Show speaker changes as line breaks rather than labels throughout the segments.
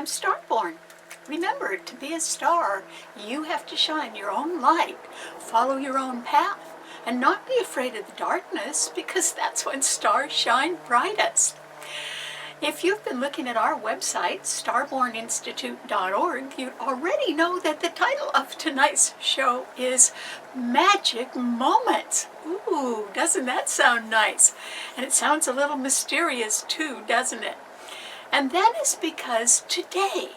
STARBORN. Remember, to be a star, you have to shine your own light, follow your own path, and not be afraid of the darkness, because that's when stars shine brightest. If you've been looking at our website, starborninstitute.org, you already know that the title of tonight's show is Magic Moments. Ooh, doesn't that sound nice? And it sounds a little mysterious too, doesn't it? And that is because today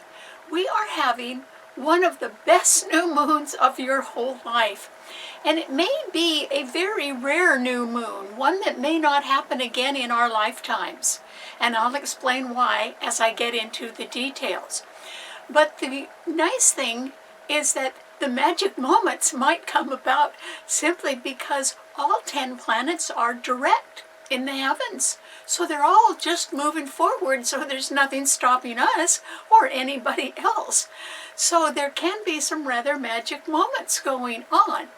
we are having one of the best new moons of your whole life. And it may be a very rare new moon, one that may not happen again in our lifetimes. And I'll explain why as I get into the details. But the nice thing is that the magic moments might come about simply because all 10 planets are direct in the heavens. So they're all just moving forward, so there's nothing stopping us or anybody else. So there can be some rather magic moments going on.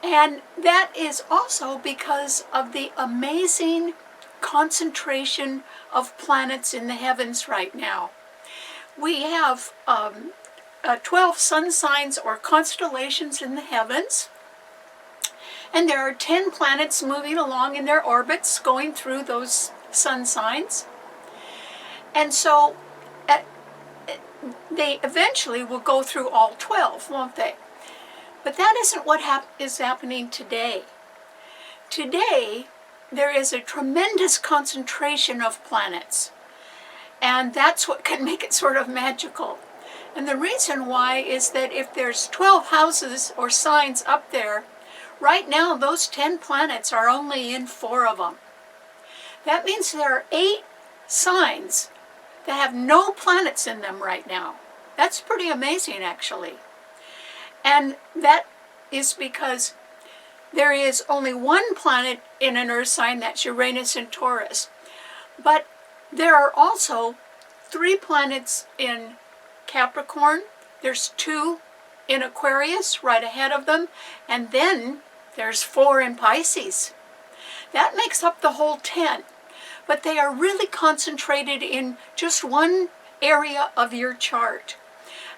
And that is also because of the amazing concentration of planets in the heavens right now. We have 12 sun signs or constellations in the heavens, and there are 10 planets moving along in their orbits going through those sun signs. And so they eventually will go through all 12, won't they? But that isn't what is happening today. Today, there is a tremendous concentration of planets. And that's what can make it sort of magical. And the reason why is that if there's 12 houses or signs up there, right now those 10 planets are only in 4 of them. That means there are 8 signs that have no planets in them right now. That's pretty amazing, actually. And that is because there is only one planet in an Earth sign, that's Uranus and Taurus. But there are also 3 planets in Capricorn. There's 2 in Aquarius right ahead of them. And then there's 4 in Pisces. That makes up the whole 10. But they are really concentrated in just one area of your chart.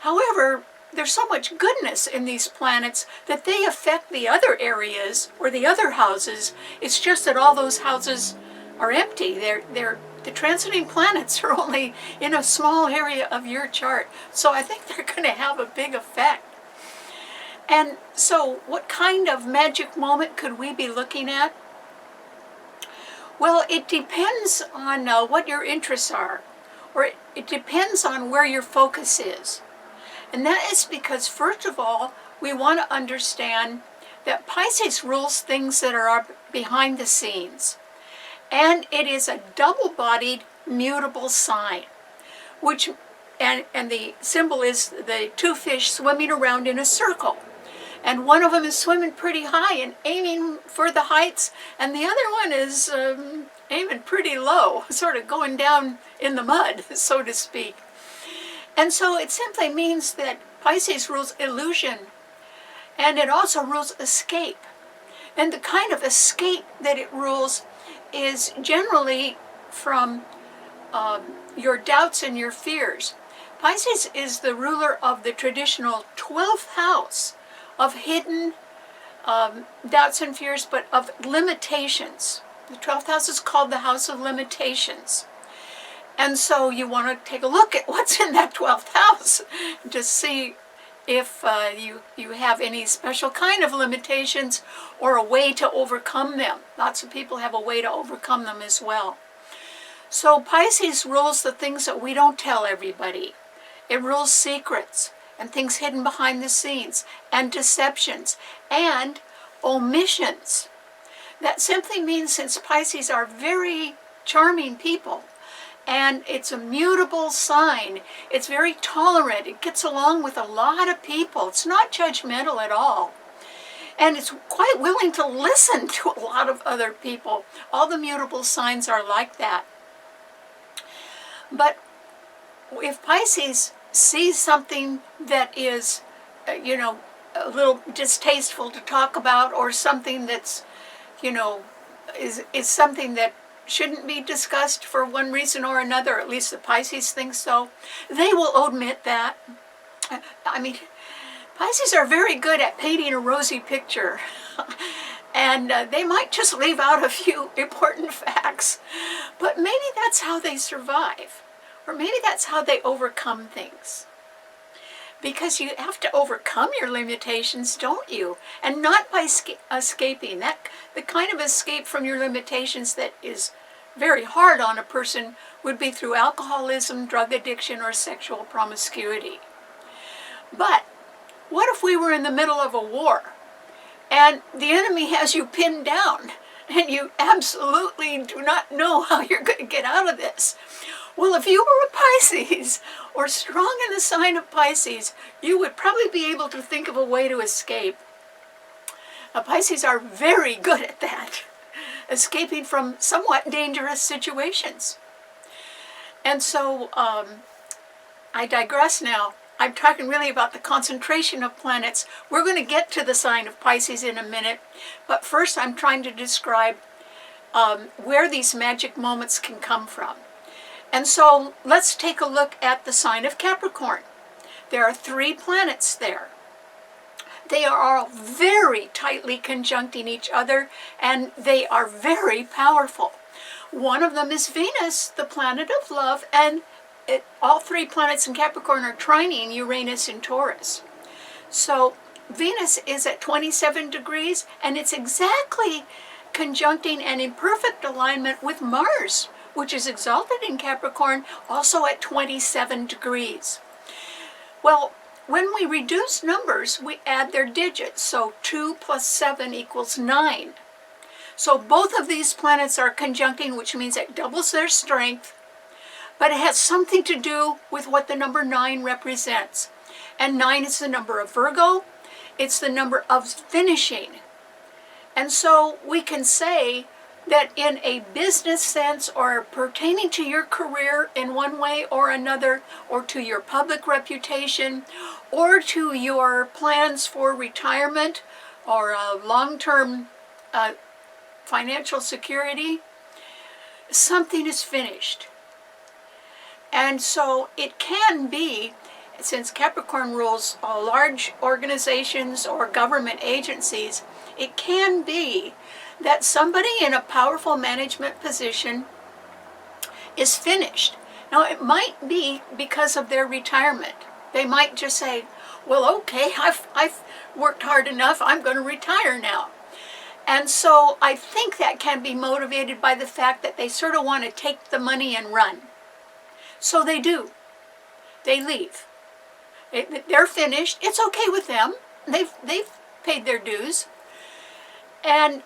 However, there's so much goodness in these planets that they affect the other areas or the other houses. It's just that all those houses are empty. The transiting planets are only in a small area of your chart. So I think they're going to have a big effect. And so what kind of magic moment could we be looking at? Well, it depends on what your interests are, or it depends on where your focus is. And that is because, first of all, we want to understand that Pisces rules things that are behind the scenes. And it is a double-bodied, mutable sign, and the symbol is the 2 fish swimming around in a circle. And one of them is swimming pretty high and aiming for the heights, and the other one is aiming pretty low, sort of going down in the mud, so to speak. And so it simply means that Pisces rules illusion, and it also rules escape. And the kind of escape that it rules is generally from your doubts and your fears. Pisces is the ruler of the traditional 12th house of hidden doubts and fears, but of limitations. The 12th house is called the house of limitations. And so you want to take a look at what's in that 12th house to see if you have any special kind of limitations or a way to overcome them. Lots of people have a way to overcome them as well. So Pisces rules the things that we don't tell everybody. It rules secrets and things hidden behind the scenes and deceptions and omissions. That simply means, since Pisces are very charming people, and it's a mutable sign, it's very tolerant, it gets along with a lot of people, it's not judgmental at all, and it's quite willing to listen to a lot of other people. All the mutable signs are like that. But if Pisces sees something that is, a little distasteful to talk about, or something that's, is something that shouldn't be discussed for one reason or another, at least the Pisces think so, they will admit that. I mean, Pisces are very good at painting a rosy picture. And they might just leave out a few important facts. But maybe that's how they survive. Or maybe that's how they overcome things. Because you have to overcome your limitations, don't you? And not by escaping. The kind of escape from your limitations that is very hard on a person would be through alcoholism, drug addiction, or sexual promiscuity. But what if we were in the middle of a war and the enemy has you pinned down and you absolutely do not know how you're going to get out of this? Well, if you were a Pisces or strong in the sign of Pisces, you would probably be able to think of a way to escape. Pisces are very good at that, escaping from somewhat dangerous situations. And so I digress now. I'm talking really about the concentration of planets. We're going to get to the sign of Pisces in a minute, but first I'm trying to describe where these magic moments can come from. And so let's take a look at the sign of Capricorn. There are 3 planets there. They are all very tightly conjuncting each other, and they are very powerful. One of them is Venus, the planet of love, and all 3 planets in Capricorn are trining Uranus in Taurus. So Venus is at 27 degrees, and it's exactly conjuncting and in perfect alignment with Mars, which is exalted in Capricorn, also at 27 degrees. Well, when we reduce numbers, we add their digits. So 2 plus 7 equals 9. So both of these planets are conjuncting, which means it doubles their strength. But it has something to do with what the number 9 represents. And 9 is the number of Virgo. It's the number of finishing. And so we can say that in a business sense or pertaining to your career in one way or another, or to your public reputation, or to your plans for retirement or long-term financial security, something is finished. And so it can be, since Capricorn rules large organizations or government agencies, it can be that somebody in a powerful management position is finished. Now, it might be because of their retirement. They might just say, well, okay, I've worked hard enough, I'm going to retire now. And so I think that can be motivated by the fact that they sort of want to take the money and run. So they do. They leave. They're finished. It's okay with them. They've paid their dues. And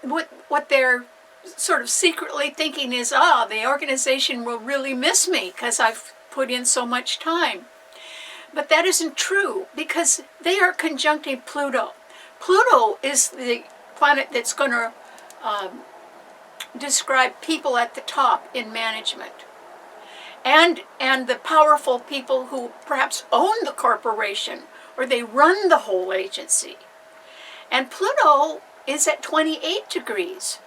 what they're sort of secretly thinking is, the organization will really miss me because I've put in so much time. But that isn't true, because they are conjuncting Pluto. Pluto is the planet that's going to describe people at the top in management. And the powerful people who perhaps own the corporation or they run the whole agency. And Pluto is at 28 degrees.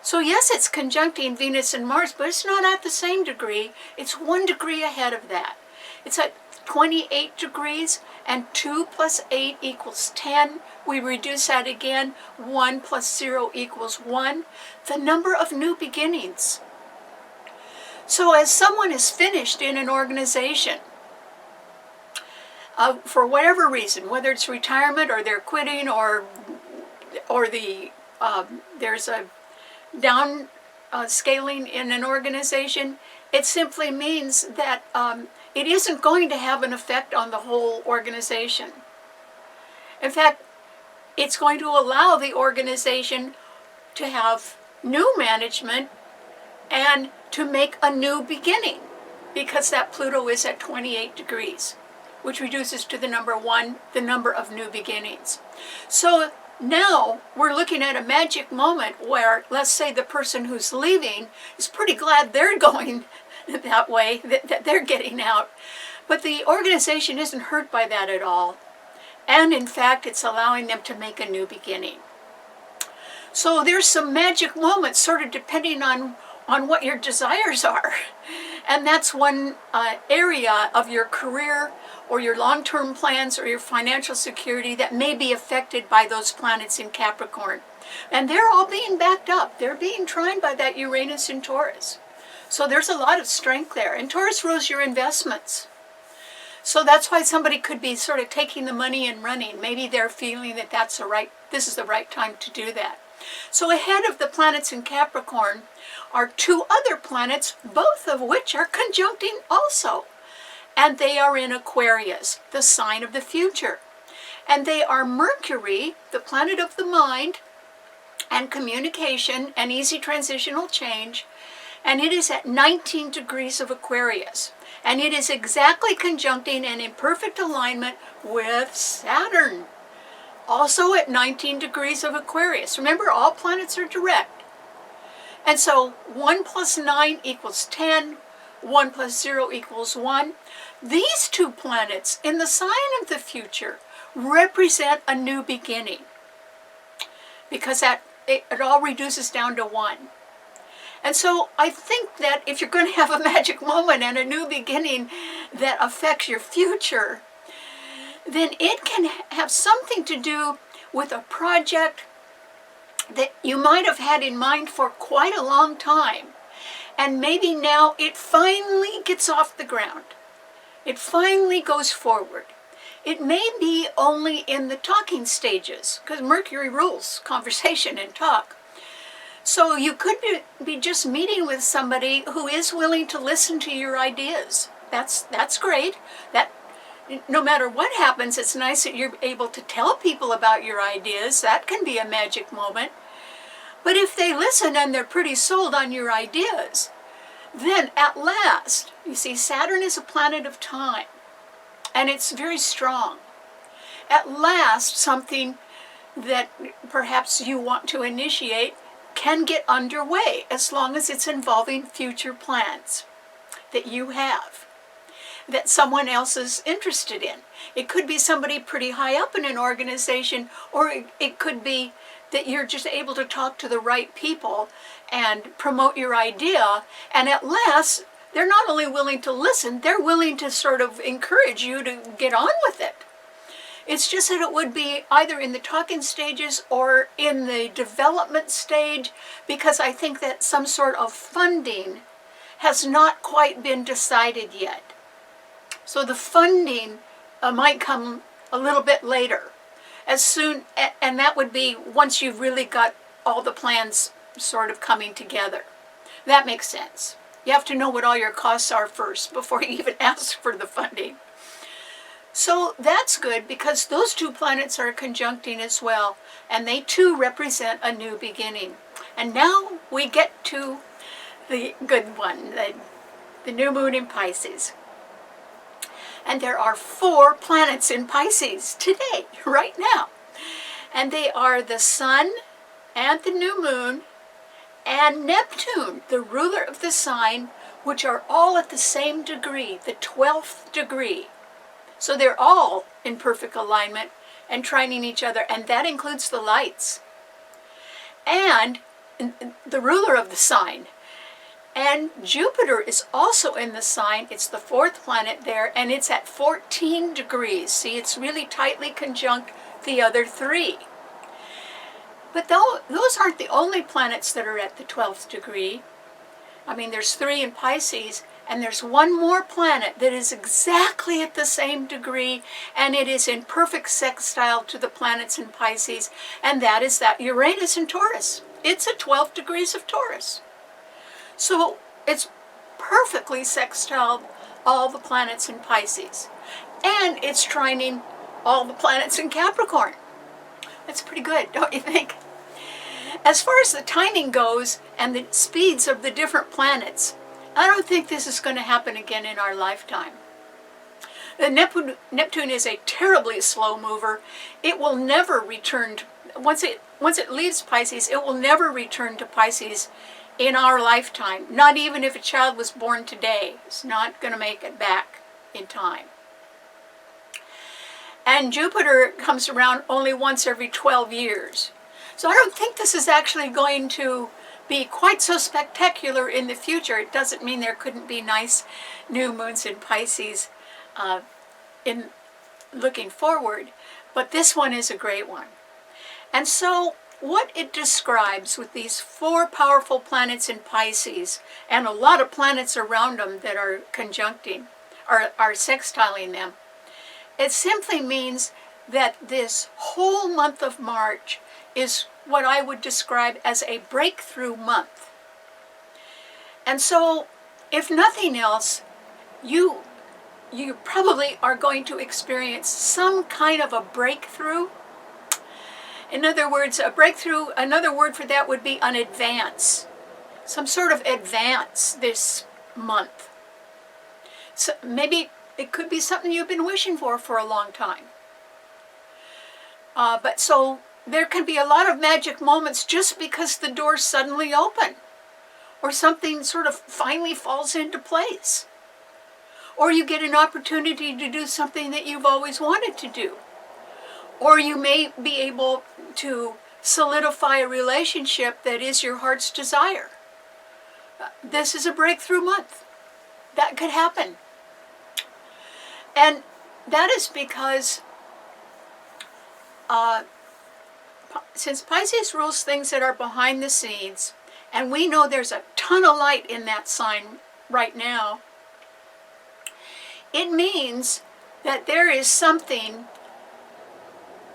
So yes, it's conjuncting Venus and Mars, but it's not at the same degree. It's 1 degree ahead of that. It's at 28 degrees, and 2 plus 8 equals 10. We reduce that again. 1 plus 0 equals 1. The number of new beginnings. So as someone is finished in an organization, for whatever reason, whether it's retirement or they're quitting or there's a down scaling in an organization, it simply means that it isn't going to have an effect on the whole organization. In fact, it's going to allow the organization to have new management and to make a new beginning, because that Pluto is at 28 degrees, which reduces to the number 1, the number of new beginnings. So now we're looking at a magic moment where, let's say the person who's leaving is pretty glad they're going that way, that they're getting out. But the organization isn't hurt by that at all. And in fact, it's allowing them to make a new beginning. So there's some magic moments sort of depending on what your desires are. And that's one area of your career or your long-term plans or your financial security that may be affected by those planets in Capricorn. And they're all being backed up. They're being tried by that Uranus in Taurus. So there's a lot of strength there. And Taurus rules your investments. So that's why somebody could be sort of taking the money and running. Maybe they're feeling that this is the right time to do that. So ahead of the planets in Capricorn are two other planets, both of which are conjuncting also. And they are in Aquarius, the sign of the future. And they are Mercury, the planet of the mind and communication and easy transitional change. And it is at 19 degrees of Aquarius. And it is exactly conjuncting and in perfect alignment with Saturn, also at 19 degrees of Aquarius. Remember, all planets are direct. And so 1 plus 9 equals 10, 1 plus 0 equals 1. These two planets in the sign of the future represent a new beginning, because it all reduces down to 1. And so I think that if you're going to have a magic moment and a new beginning that affects your future, then it can have something to do with a project that you might have had in mind for quite a long time. And maybe now it finally gets off the ground. It finally goes forward. It may be only in the talking stages, because Mercury rules conversation and talk. So you could be just meeting with somebody who is willing to listen to your ideas. That's great. That no matter what happens, it's nice that you're able to tell people about your ideas. That can be a magic moment. But if they listen and they're pretty sold on your ideas, then at last, you see, Saturn is a planet of time, and it's very strong. At last, something that perhaps you want to initiate can get underway, as long as it's involving future plans that you have, that someone else is interested in. It could be somebody pretty high up in an organization, or it could be that you're just able to talk to the right people and promote your idea, and at last, they're not only willing to listen, they're willing to sort of encourage you to get on with it. It's just that it would be either in the talking stages or in the development stage, because I think that some sort of funding has not quite been decided yet. So the funding might come a little bit later, as soon, and that would be once you've really got all the plans sort of coming together. That makes sense. You have to know what all your costs are first before you even ask for the funding. So that's good, because those two planets are conjuncting as well, and they too represent a new beginning. And now we get to the good one, the new moon in Pisces. And there are 4 planets in Pisces today, right now. And they are the Sun and the new moon and Neptune, the ruler of the sign, which are all at the same degree, the 12th degree. So they're all in perfect alignment and trining each other, and that includes the lights. And the ruler of the sign. And Jupiter is also in the sign. It's the 4th planet there, and it's at 14 degrees. See, it's really tightly conjunct the other 3. But those aren't the only planets that are at the 12th degree. I mean, there's 3 in Pisces, and there's one more planet that is exactly at the same degree, and it is in perfect sextile to the planets in Pisces, and that is that Uranus in Taurus. It's at 12 degrees of Taurus. So it's perfectly sextile all the planets in Pisces. And it's trining all the planets in Capricorn. That's pretty good, don't you think? As far as the timing goes and the speeds of the different planets, I don't think this is going to happen again in our lifetime. The Neptune is a terribly slow mover. It will never return. Once it leaves Pisces, it will never return to Pisces in our lifetime. Not even if a child was born today. It's not going to make it back in time. And Jupiter comes around only once every 12 years. So I don't think this is actually going to be quite so spectacular in the future. It doesn't mean there couldn't be nice new moons in Pisces in looking forward, but this one is a great one. And so what it describes with these 4 powerful planets in Pisces and a lot of planets around them that are conjuncting, are sextiling them, it simply means that this whole month of March is what I would describe as a breakthrough month. And so, if nothing else, you probably are going to experience some kind of a breakthrough. In other words, a breakthrough, another word for that would be an advance. Some sort of advance this month. So maybe it could be something you've been wishing for a long time. But so there can be a lot of magic moments just because the doors suddenly open, or something sort of finally falls into place, or you get an opportunity to do something that you've always wanted to do, or you may be able to solidify a relationship that is your heart's desire. This is a breakthrough month. That could happen. And that is because since Pisces rules things that are behind the scenes, and we know there's a ton of light in that sign right now, it means that there is something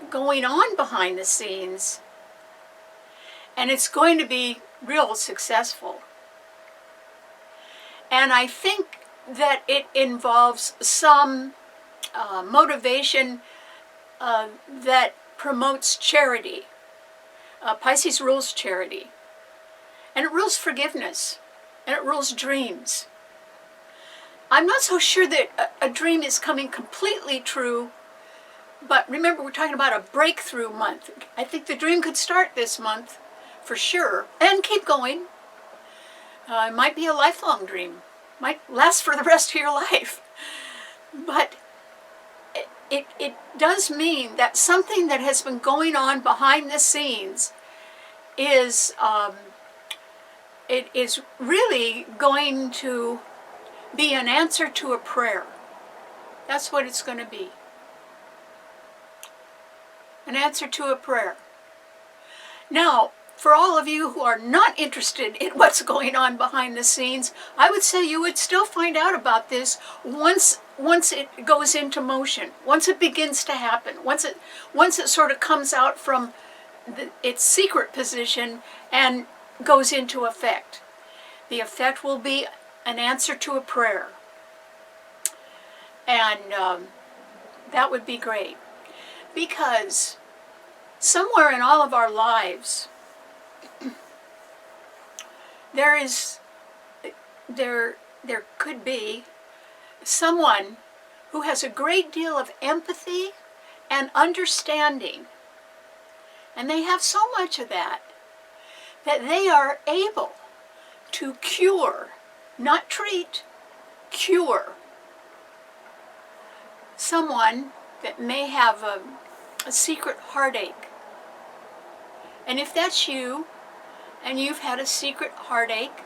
going on behind the scenes, and it's going to be real successful. And I think that it involves some motivation that promotes charity. Pisces rules charity, and it rules forgiveness, and it rules dreams. I'm not so sure that a dream is coming completely true, but remember, we're talking about a breakthrough month. I think the dream could start this month for sure and keep going. It might be a lifelong dream, might last for the rest of your life, but it does mean that something that has been going on behind the scenes is it is really going to be an answer to a prayer. That's what it's going to be. An answer to a prayer. Now, for all of you who are not interested in what's going on behind the scenes, I would say you would still find out about this once it goes into motion, once it begins to happen, once it sort of comes out from its secret position and goes into effect. The effect will be an answer to a prayer. And that would be great. Because somewhere in all of our lives, there could be someone who has a great deal of empathy and understanding. And they have so much of that they are able to cure, not treat, cure someone that may have a secret heartache. And if that's you, and you've had a secret heartache,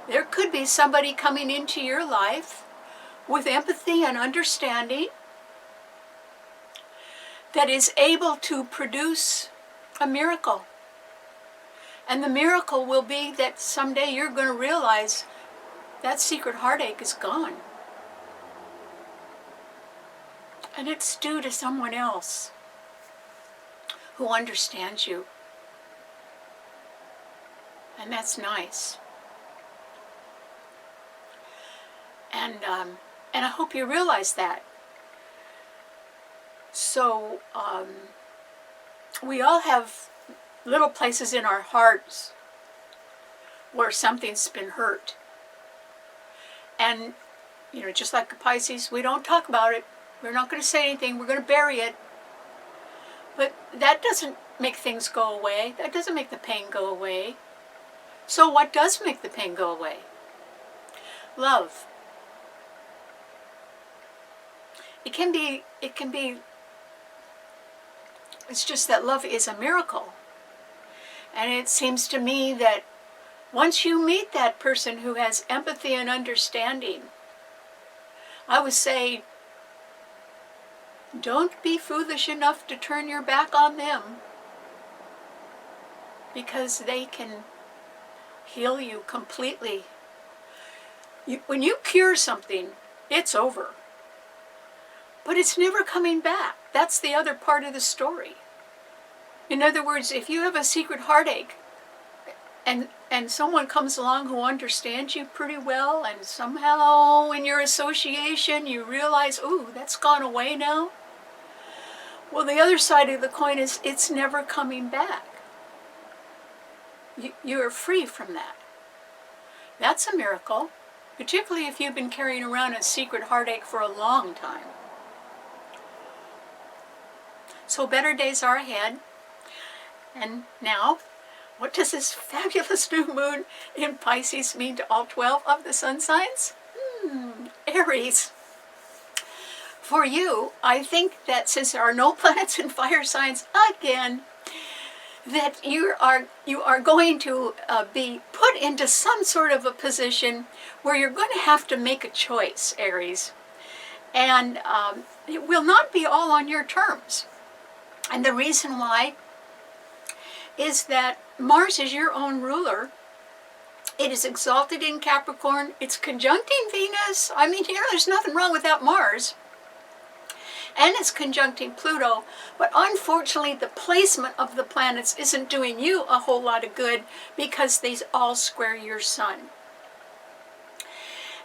there could be somebody coming into your life with empathy and understanding that is able to produce a miracle. And the miracle will be that someday you're going to realize that secret heartache is gone. And it's due to someone else who understands you. And that's nice. And I hope you realize that. So we all have little places in our hearts where something's been hurt. And, just like the Pisces, we don't talk about it. We're not going to say anything. We're going to bury it. But that doesn't make things go away. That doesn't make the pain go away. So what does make the pain go away? Love. It can be, it's just that love is a miracle. And it seems to me that once you meet that person who has empathy and understanding, I would say, don't be foolish enough to turn your back on them, because they can heal you completely. When you cure something, it's over. But it's never coming back. That's the other part of the story. In other words, if you have a secret heartache and someone comes along who understands you pretty well, and somehow in your association you realize, ooh, that's gone away now. Well, the other side of the coin is it's never coming back. You are free from that. That's a miracle, particularly if you've been carrying around a secret heartache for a long time. So better days are ahead. And now, what does this fabulous new moon in Pisces mean to all 12 of the sun signs? Aries. For you, I think that since there are no planets in fire signs again, that you are going to be put into some sort of a position where you're going to have to make a choice, Aries. And it will not be all on your terms. And the reason why is that Mars is your own ruler. It is exalted in Capricorn. It's conjuncting Venus. I mean, there's nothing wrong with that Mars. And it's conjuncting Pluto. But unfortunately, the placement of the planets isn't doing you a whole lot of good because they all square your sun.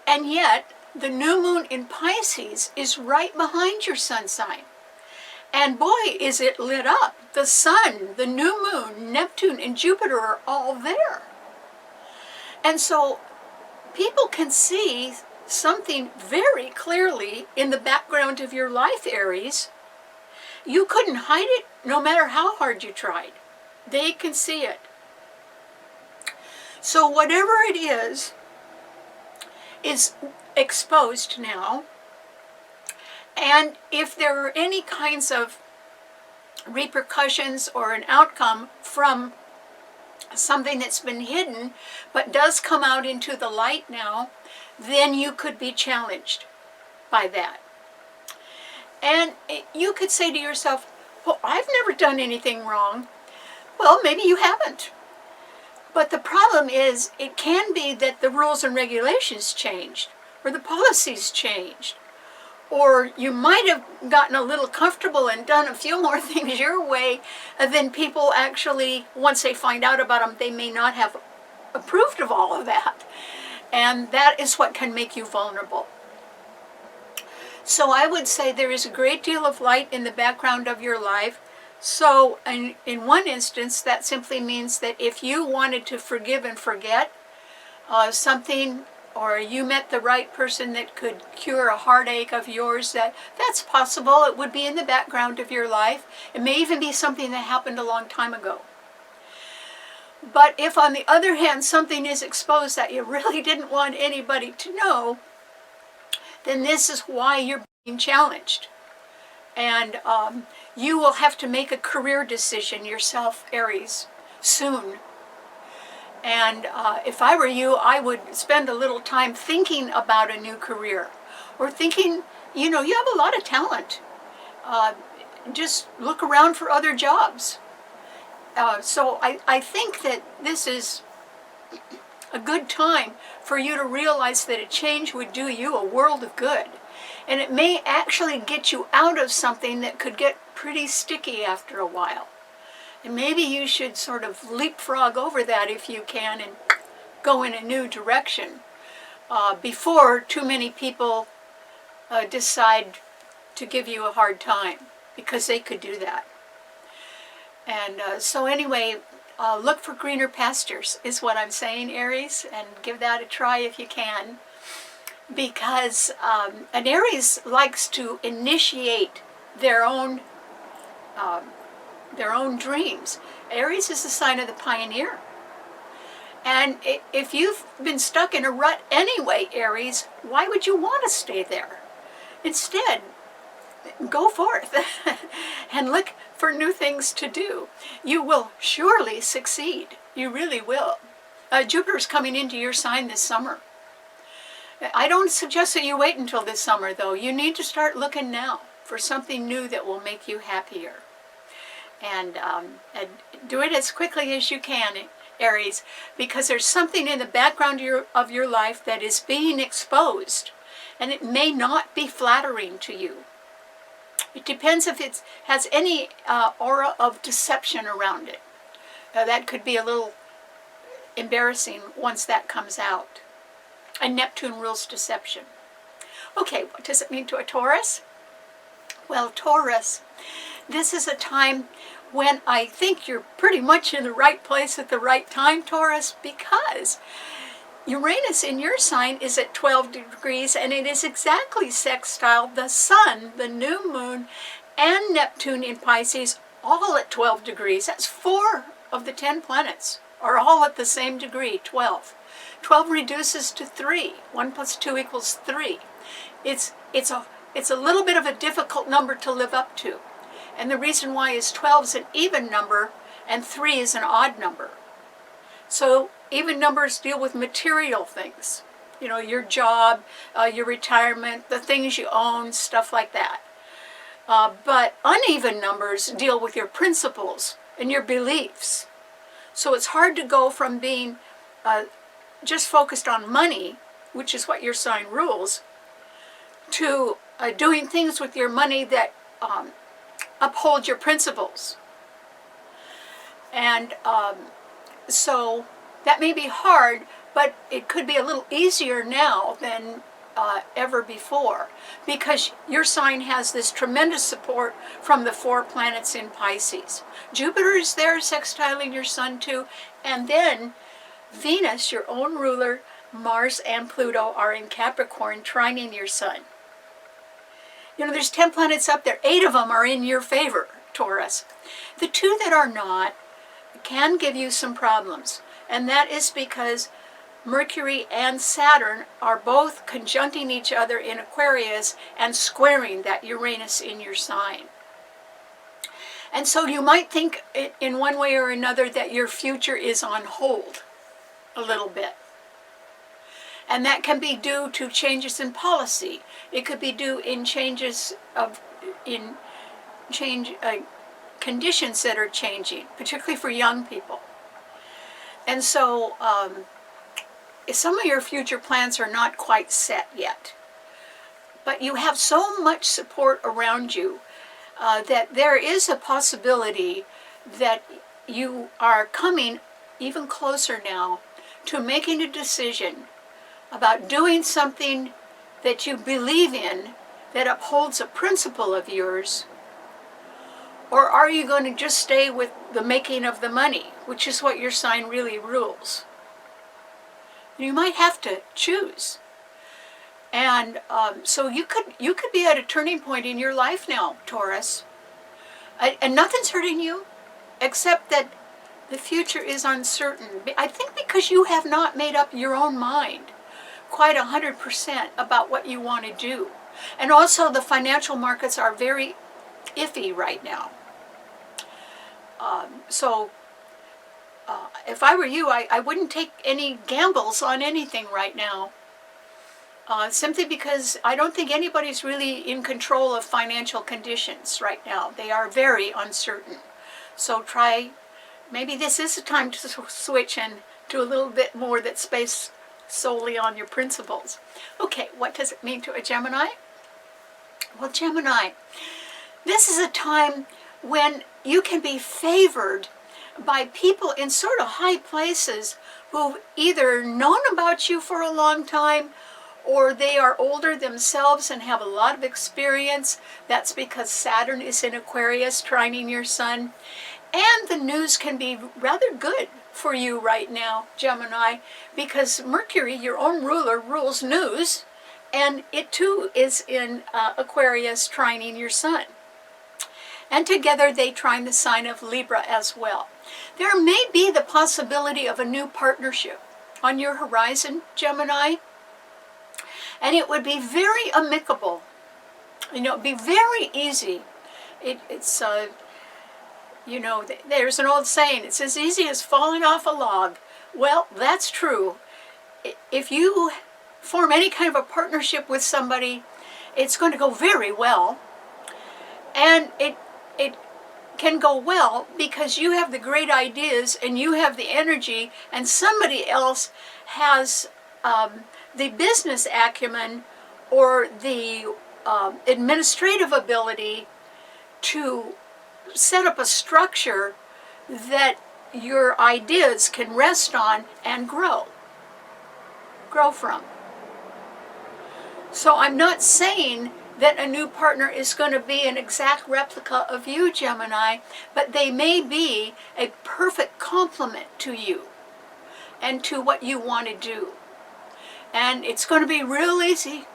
And yet, the new moon in Pisces is right behind your sun sign. And boy, is it lit up. The sun, the new moon, Neptune, and Jupiter are all there. And so people can see something very clearly in the background of your life, Aries. You couldn't hide it no matter how hard you tried. They can see it. So whatever it is exposed now. And if there are any kinds of repercussions or an outcome from something that's been hidden but does come out into the light now, then you could be challenged by that. And you could say to yourself, well, I've never done anything wrong. Well, maybe you haven't. But the problem is, it can be that the rules and regulations changed, or the policies changed. Or you might have gotten a little comfortable and done a few more things your way than people actually, once they find out about them, they may not have approved of all of that. And that is what can make you vulnerable. So I would say there is a great deal of light in the background of your life. So in one instance, that simply means that if you wanted to forgive and forget something, or you met the right person that could cure a heartache of yours, that's possible. It would be in the background of your life. It may even be something that happened a long time ago. But if, on the other hand, something is exposed that you really didn't want anybody to know, then this is why you're being challenged. And you will have to make a career decision yourself, Aries, soon. And if I were you, I would spend a little time thinking about a new career. Or thinking, you have a lot of talent. Just look around for other jobs. So I think that this is a good time for you to realize that a change would do you a world of good. And it may actually get you out of something that could get pretty sticky after a while. And maybe you should sort of leapfrog over that if you can and go in a new direction before too many people decide to give you a hard time, because they could do that. And so anyway, look for greener pastures is what I'm saying, Aries, and give that a try if you can. Because an Aries likes to initiate their own dreams. Aries is the sign of the pioneer. And if you've been stuck in a rut anyway, Aries, why would you want to stay there? Instead, go forth and look for new things to do. You will surely succeed. You really will. Jupiter's coming into your sign this summer. I don't suggest that you wait until this summer, though. You need to start looking now for something new that will make you happier. And do it as quickly as you can, Aries, because there's something in the background of your life that is being exposed, and it may not be flattering to you. It depends if it has any aura of deception around it. That could be a little embarrassing once that comes out. And Neptune rules deception. Okay, what does it mean to a Taurus? Well, Taurus, this is a time when I think you're pretty much in the right place at the right time, Taurus, because Uranus in your sign is at 12 degrees, and it is exactly sextile the Sun, the new moon, and Neptune in Pisces, all at 12 degrees. That's 4 of the 10 planets are all at the same degree, 12. 12 reduces to 3. 1 plus 2 equals 3. It's a little bit of a difficult number to live up to. And the reason why is 12 is an even number and 3 is an odd number. So even numbers deal with material things. You know, your job, your retirement, the things you own, stuff like that. But uneven numbers deal with your principles and your beliefs. So it's hard to go from being just focused on money, which is what your sign rules, to doing things with your money that uphold your principles. And so that may be hard, but it could be a little easier now than ever before, because your sign has this tremendous support from the 4 planets in Pisces. Jupiter is there sextiling your sun too, and then Venus, your own ruler, Mars and Pluto are in Capricorn, trining your sun. You know, there's 10 planets up there. 8 of them are in your favor, Taurus. The 2 that are not can give you some problems, and that is because Mercury and Saturn are both conjuncting each other in Aquarius and squaring that Uranus in your sign. And so you might think in one way or another that your future is on hold a little bit. And that can be due to changes in policy. It could be due in conditions that are changing, particularly for young people. And so some of your future plans are not quite set yet. But you have so much support around you that there is a possibility that you are coming even closer now to making a decision about doing something that you believe in that upholds a principle of yours, or are you going to just stay with the making of the money, which is what your sign really rules? You might have to choose. And so you could be at a turning point in your life now, Taurus. And nothing's hurting you, except that the future is uncertain. I think because you have not made up your own mind quite 100% about what you want to do. And also the financial markets are very iffy right now. So if I were you, I wouldn't take any gambles on anything right now. Simply because I don't think anybody's really in control of financial conditions right now. They are very uncertain. So maybe this is a time to switch and do a little bit more that's based solely on your principles. Okay, what does it mean to a Gemini? Well, Gemini, this is a time when you can be favored by people in sort of high places who've either known about you for a long time, or they are older themselves and have a lot of experience. That's because Saturn is in Aquarius, trining your sun. And the news can be rather good for you right now, Gemini, because Mercury, your own ruler, rules news, and it too is in Aquarius, trining your sun. And together they trine the sign of Libra as well. There may be the possibility of a new partnership on your horizon, Gemini, and it would be very amicable. You know, be very easy. It's you know, there's an old saying, it's as easy as falling off a log. Well, that's true. If you form any kind of a partnership with somebody, it's going to go very well. And it can go well because you have the great ideas and you have the energy, and somebody else has the business acumen or the administrative ability to set up a structure that your ideas can rest on and grow from. So I'm not saying that a new partner is going to be an exact replica of you, Gemini, but they may be a perfect complement to you and to what you want to do. And it's going to be real easy.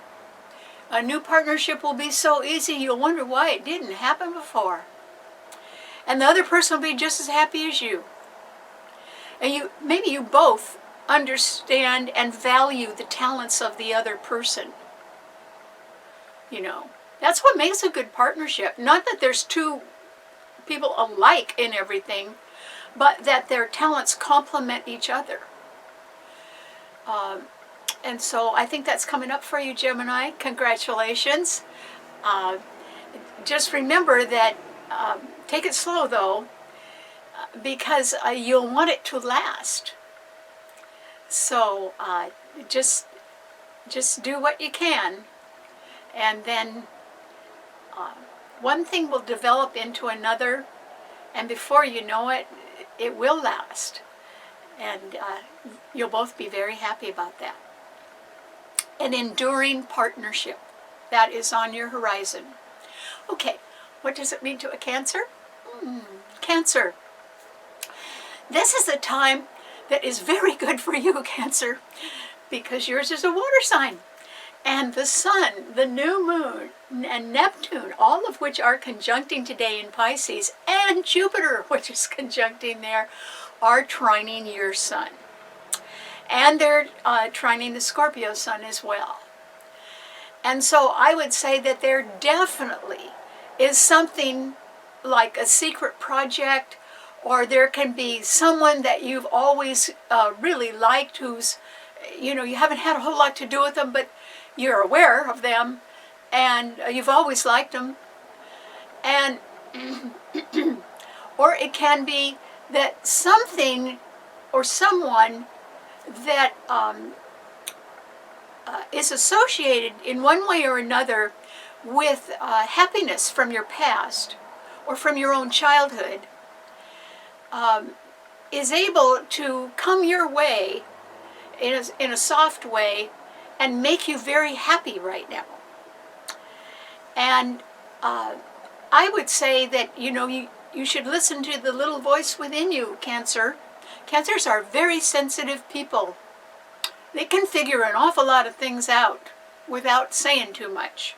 A new partnership will be so easy you'll wonder why it didn't happen before. And the other person will be just as happy as you. And maybe you both understand and value the talents of the other person. You know, that's what makes a good partnership. Not that there's two people alike in everything, but that their talents complement each other. And so I think that's coming up for you, Gemini. Congratulations. Just remember that, take it slow though, because you'll want it to last. So just do what you can. And then one thing will develop into another, and before you know it, it will last. And you'll both be very happy about that. An enduring partnership that is on your horizon. Okay, what does it mean to a Cancer? Cancer. This is a time that is very good for you, Cancer, because yours is a water sign. And the Sun, the New Moon, and Neptune, all of which are conjuncting today in Pisces, and Jupiter, which is conjuncting there, are trining your Sun. And they're trining the Scorpio Sun as well. And so I would say that there definitely is something like a secret project, or there can be someone that you've always really liked who's, you know, you haven't had a whole lot to do with them, but you're aware of them, and you've always liked them. And or it can be that something or someone that is associated in one way or another with happiness from your past or from your own childhood is able to come your way in a soft way and make you very happy right now. And I would say that, you know, you should listen to the little voice within you, Cancer. Cancers are very sensitive people. They can figure an awful lot of things out without saying too much.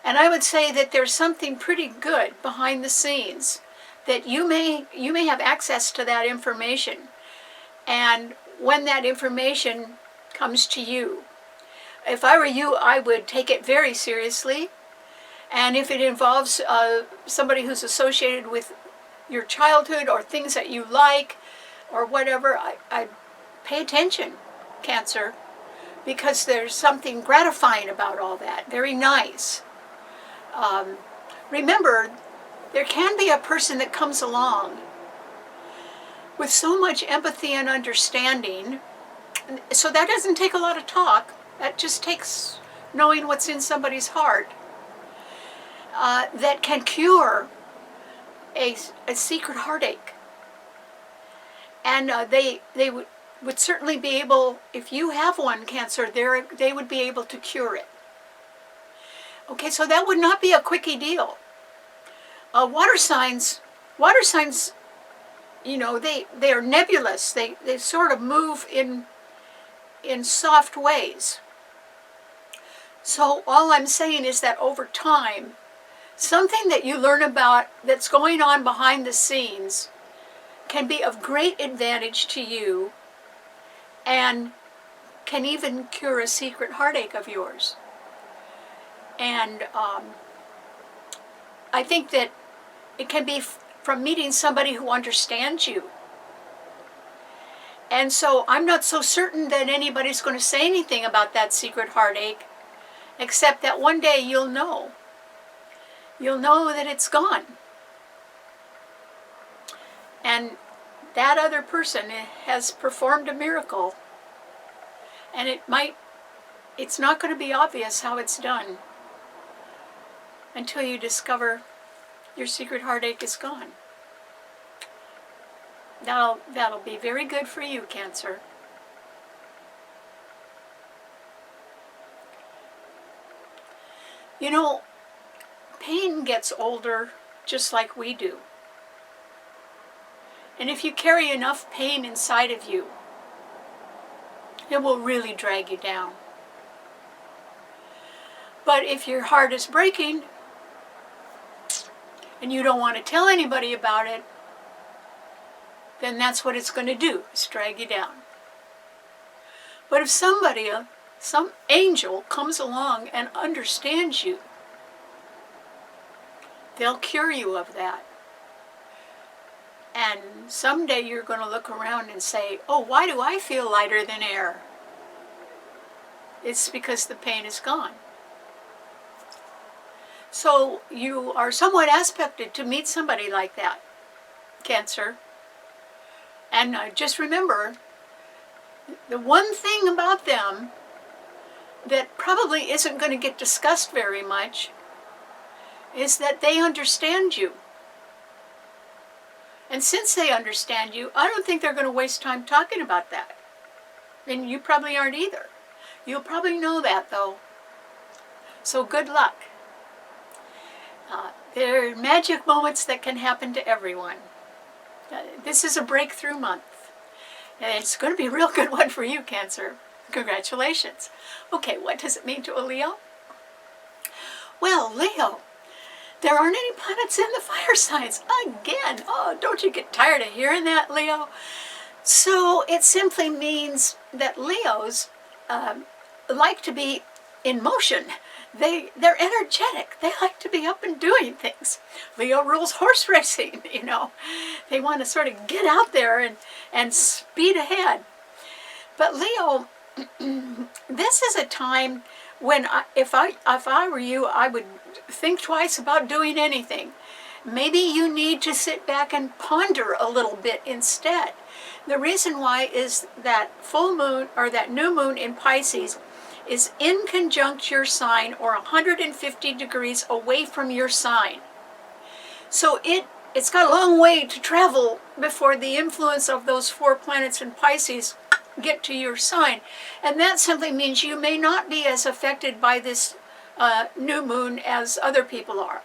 And I would say that there's something pretty good behind the scenes, that you may have access to that information. And when that information comes to you, if I were you, I would take it very seriously. And if it involves somebody who's associated with your childhood or things that you like or whatever, I'd pay attention, Cancer, because there's something gratifying about all that. Very nice. Remember, there can be a person that comes along with so much empathy and understanding. So that doesn't take a lot of talk. That just takes knowing what's in somebody's heart. That can cure a secret heartache. And they would certainly be able, if you have one, Cancer, they would be able to cure it. Okay, so that would not be a quickie deal. Water signs, you know, they are nebulous. They sort of move in soft ways. So all I'm saying is that over time, something that you learn about that's going on behind the scenes can be of great advantage to you and can even cure a secret heartache of yours. And I think that it can be from meeting somebody who understands you. And so I'm not so certain that anybody's going to say anything about that secret heartache, except that one day you'll know. You'll know that it's gone. And that other person has performed a miracle. And it's not going to be obvious how it's done until you discover your secret heartache is gone. That'll be very good for you, Cancer. You know, pain gets older just like we do. And if you carry enough pain inside of you, it will really drag you down. But if your heart is breaking and you don't want to tell anybody about it, then that's what it's going to do, is drag you down. But if somebody, some angel comes along and understands you, they'll cure you of that. And someday you're going to look around and say, oh, why do I feel lighter than air? It's because the pain is gone. So you are somewhat aspected to meet somebody like that, Cancer. And just remember, the one thing about them that probably isn't going to get discussed very much is that they understand you. And since they understand you, I don't think they're going to waste time talking about that. And you probably aren't either. You'll probably know that, though. So good luck. There are magic moments that can happen to everyone. This is a breakthrough month. And it's going to be a real good one for you, Cancer. Congratulations. Okay, what does it mean to a Leo? Well, Leo, there aren't any planets in the fire signs again. Oh, don't you get tired of hearing that, Leo? So it simply means that Leos like to be in motion. They're energetic. They like to be up and doing things. Leo rules horse racing, you know. They want to sort of get out there and speed ahead. But Leo, this is a time when if I were you, I would think twice about doing anything. Maybe you need to sit back and ponder a little bit instead. The reason why is that full moon, or that new moon in Pisces, is in conjunct your sign, or 150 degrees away from your sign. So it's got a long way to travel before the influence of those 4 planets in Pisces get to your sign. And that simply means you may not be as affected by this new moon as other people are.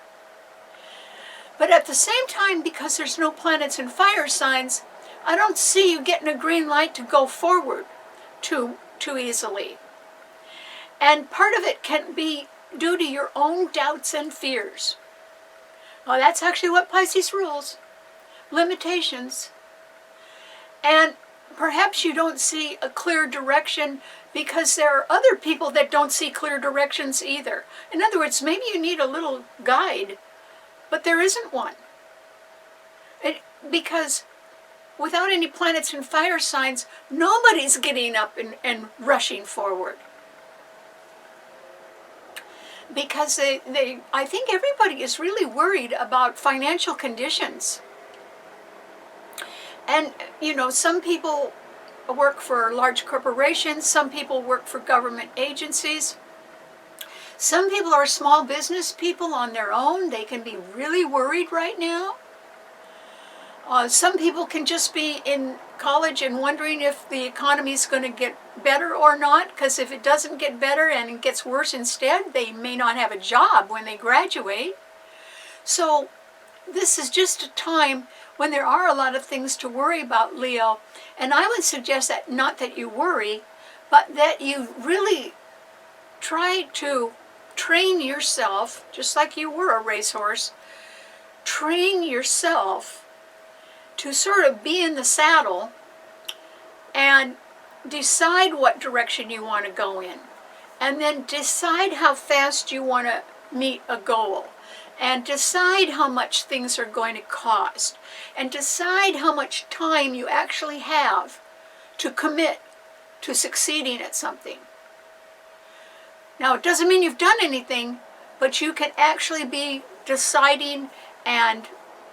But at the same time, because there's no planets in fire signs, I don't see you getting a green light to go forward too easily. And part of it can be due to your own doubts and fears. Well, that's actually what Pisces rules. Limitations. And perhaps you don't see a clear direction because there are other people that don't see clear directions either. In other words, maybe you need a little guide, but there isn't one. Because without any planets in fire signs, nobody's getting up and rushing forward. Because I think everybody is really worried about financial conditions. And, you know, some people work for large corporations, some people work for government agencies. Some people are small business people on their own. They can be really worried right now. Some people can just be in college and wondering if the economy is going to get better or not, because if it doesn't get better and it gets worse instead, they may not have a job when they graduate. So this is just a time when there are a lot of things to worry about, Leo. And I would suggest that not that you worry, but that you really try to train yourself, just like you were a racehorse, train yourself to sort of be in the saddle and decide what direction you want to go in. And then decide how fast you want to meet a goal. and decide how much things are going to cost, and decide how much time you actually have to commit to succeeding at something. Now, it doesn't mean you've done anything, but you can actually be deciding and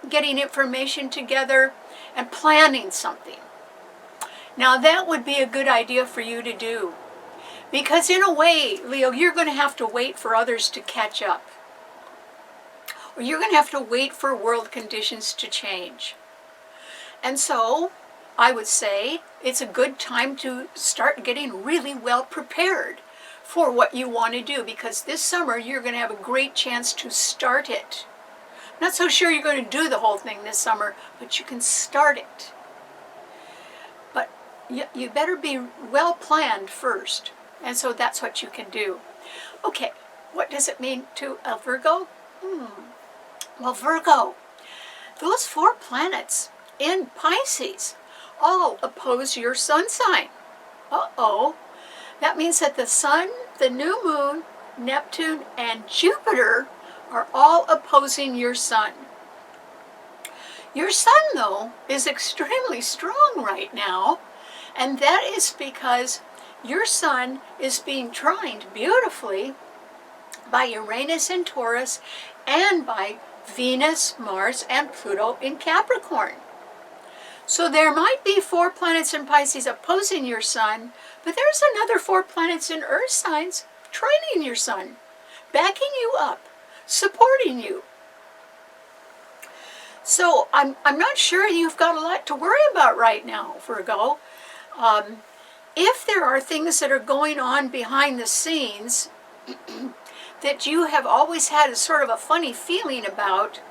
getting information together and planning something. Now, that would be a good idea for you to do. Because in a way, Leo, you're going to have to wait for others to catch up. Or you're going to have to wait for world conditions to change. And so, I would say it's a good time to start getting really well prepared for what you want to do, because this summer you're going to have a great chance to start it. I'm not so sure you're going to do the whole thing this summer, but you can start it. But you better be well planned first, and so that's what you can do. Okay, what does it mean to a Virgo? Well, Virgo, those 4 planets in Pisces all oppose your sun sign. Uh-oh. That means that the Sun, the New Moon, Neptune, and Jupiter are all opposing your Sun. Your Sun, though, is extremely strong right now, and that is because your Sun is being trined beautifully by Uranus in Taurus and by Venus, Mars, and Pluto in Capricorn. So there might be 4 planets in Pisces opposing your Sun, but there's another 4 planets in Earth signs trining your Sun, backing you up, supporting you. So I'm not sure you've got a lot to worry about right now, Virgo. If there are things that are going on behind the scenes that you have always had a sort of a funny feeling about,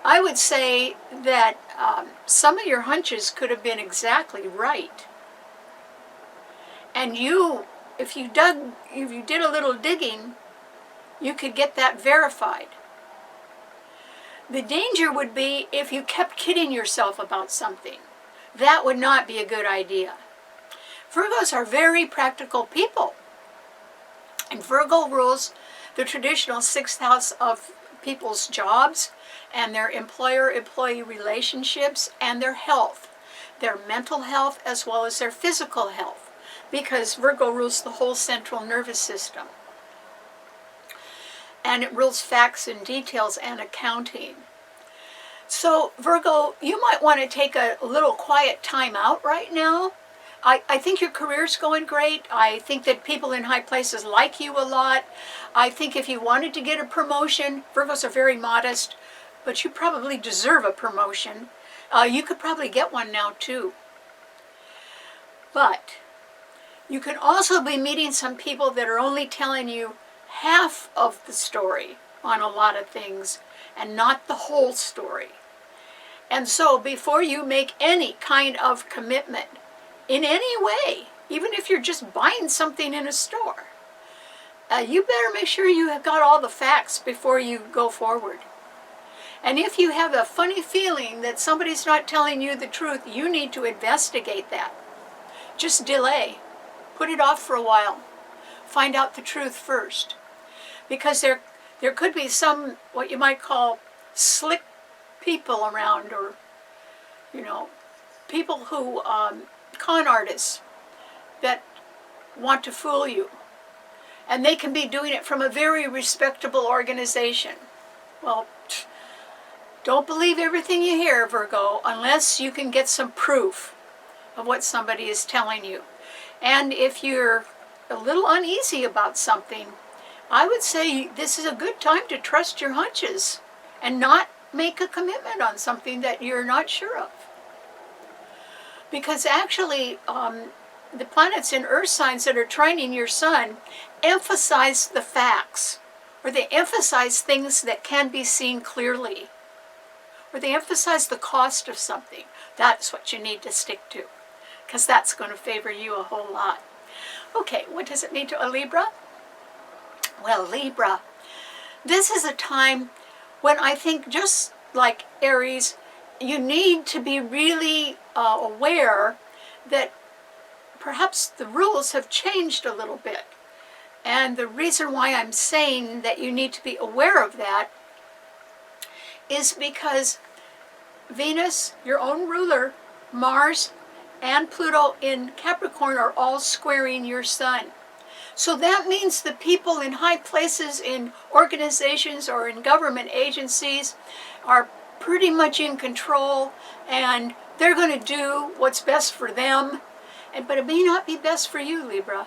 I would say that some of your hunches could have been exactly right. And if you did a little digging, you could get that verified. The danger would be if you kept kidding yourself about something. That would not be a good idea. Virgos are very practical people. And Virgo rules the traditional 6th house of people's jobs and their employer-employee relationships and their health, their mental health as well as their physical health, because Virgo rules the whole central nervous system. And it rules facts and details and accounting. So Virgo, you might want to take a little quiet time out right now. I think your career's going great. I think that people in high places like you a lot. I think if you wanted to get a promotion, Virgos are very modest, but you probably deserve a promotion. You could probably get one now too. But you can also be meeting some people that are only telling you half of the story on a lot of things and not the whole story. And so before you make any kind of commitment in any way, even if you're just buying something in a store, you better make sure you have got all the facts before you go forward. And if you have a funny feeling that somebody's not telling you the truth, you need to investigate that. Just delay. Put it off for a while. Find out the truth first. Because there could be some, what you might call, slick people around, or, people who, con artists that want to fool you. And they can be doing it from a very respectable organization. Well, don't believe everything you hear, Virgo, unless you can get some proof of what somebody is telling you. And if you're a little uneasy about something, I would say this is a good time to trust your hunches and not make a commitment on something that you're not sure of. Because actually, the planets in Earth signs that are trining your Sun emphasize the facts, or they emphasize things that can be seen clearly, or they emphasize the cost of something. That's what you need to stick to, because that's going to favor you a whole lot. Okay, what does it mean to a Libra? Well, Libra, this is a time when I think, just like Aries, you need to be really aware that perhaps the rules have changed a little bit. And the reason why I'm saying that you need to be aware of that is because Venus, your own ruler, Mars, and Pluto in Capricorn are all squaring your sun. So that means the people in high places in organizations or in government agencies are pretty much in control, and they're going to do what's best for them, but it may not be best for you, Libra.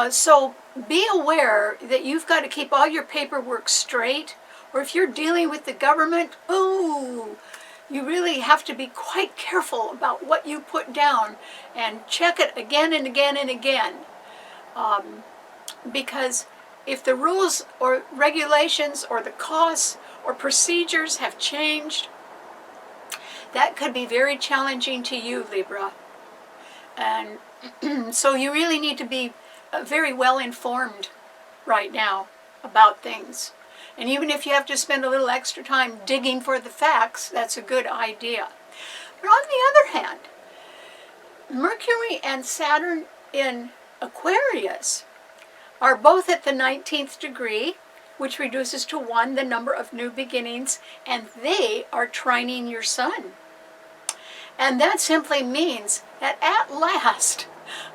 So be aware that you've got to keep all your paperwork straight, or if you're dealing with the government, you really have to be quite careful about what you put down and check it again and again and again. Because if the rules or regulations or the costs or procedures have changed, that could be very challenging to you, Libra. And so you really need to be very well informed right now about things. And even if you have to spend a little extra time digging for the facts, that's a good idea. But on the other hand, Mercury and Saturn in Aquarius are both at the 19th degree, which reduces to 1 the number of new beginnings, and they are trining your sun. And that simply means that at last,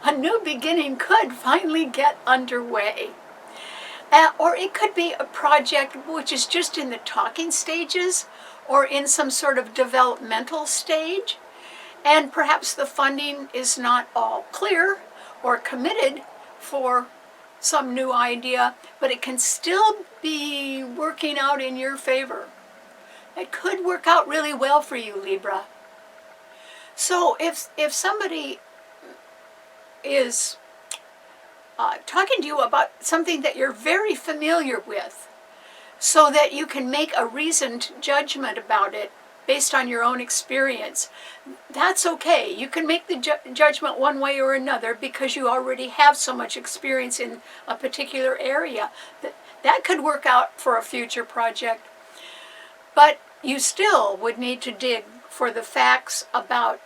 a new beginning could finally get underway. Or it could be a project which is just in the talking stages or in some sort of developmental stage, and perhaps the funding is not all clear or committed for some new idea, but it can still be working out in your favor. It could work out really well for you, Libra. So if somebody is talking to you about something that you're very familiar with, so that you can make a reasoned judgment about it based on your own experience, that's okay. You can make the judgment one way or another because you already have so much experience in a particular area. That could work out for a future project. But you still would need to dig for the facts about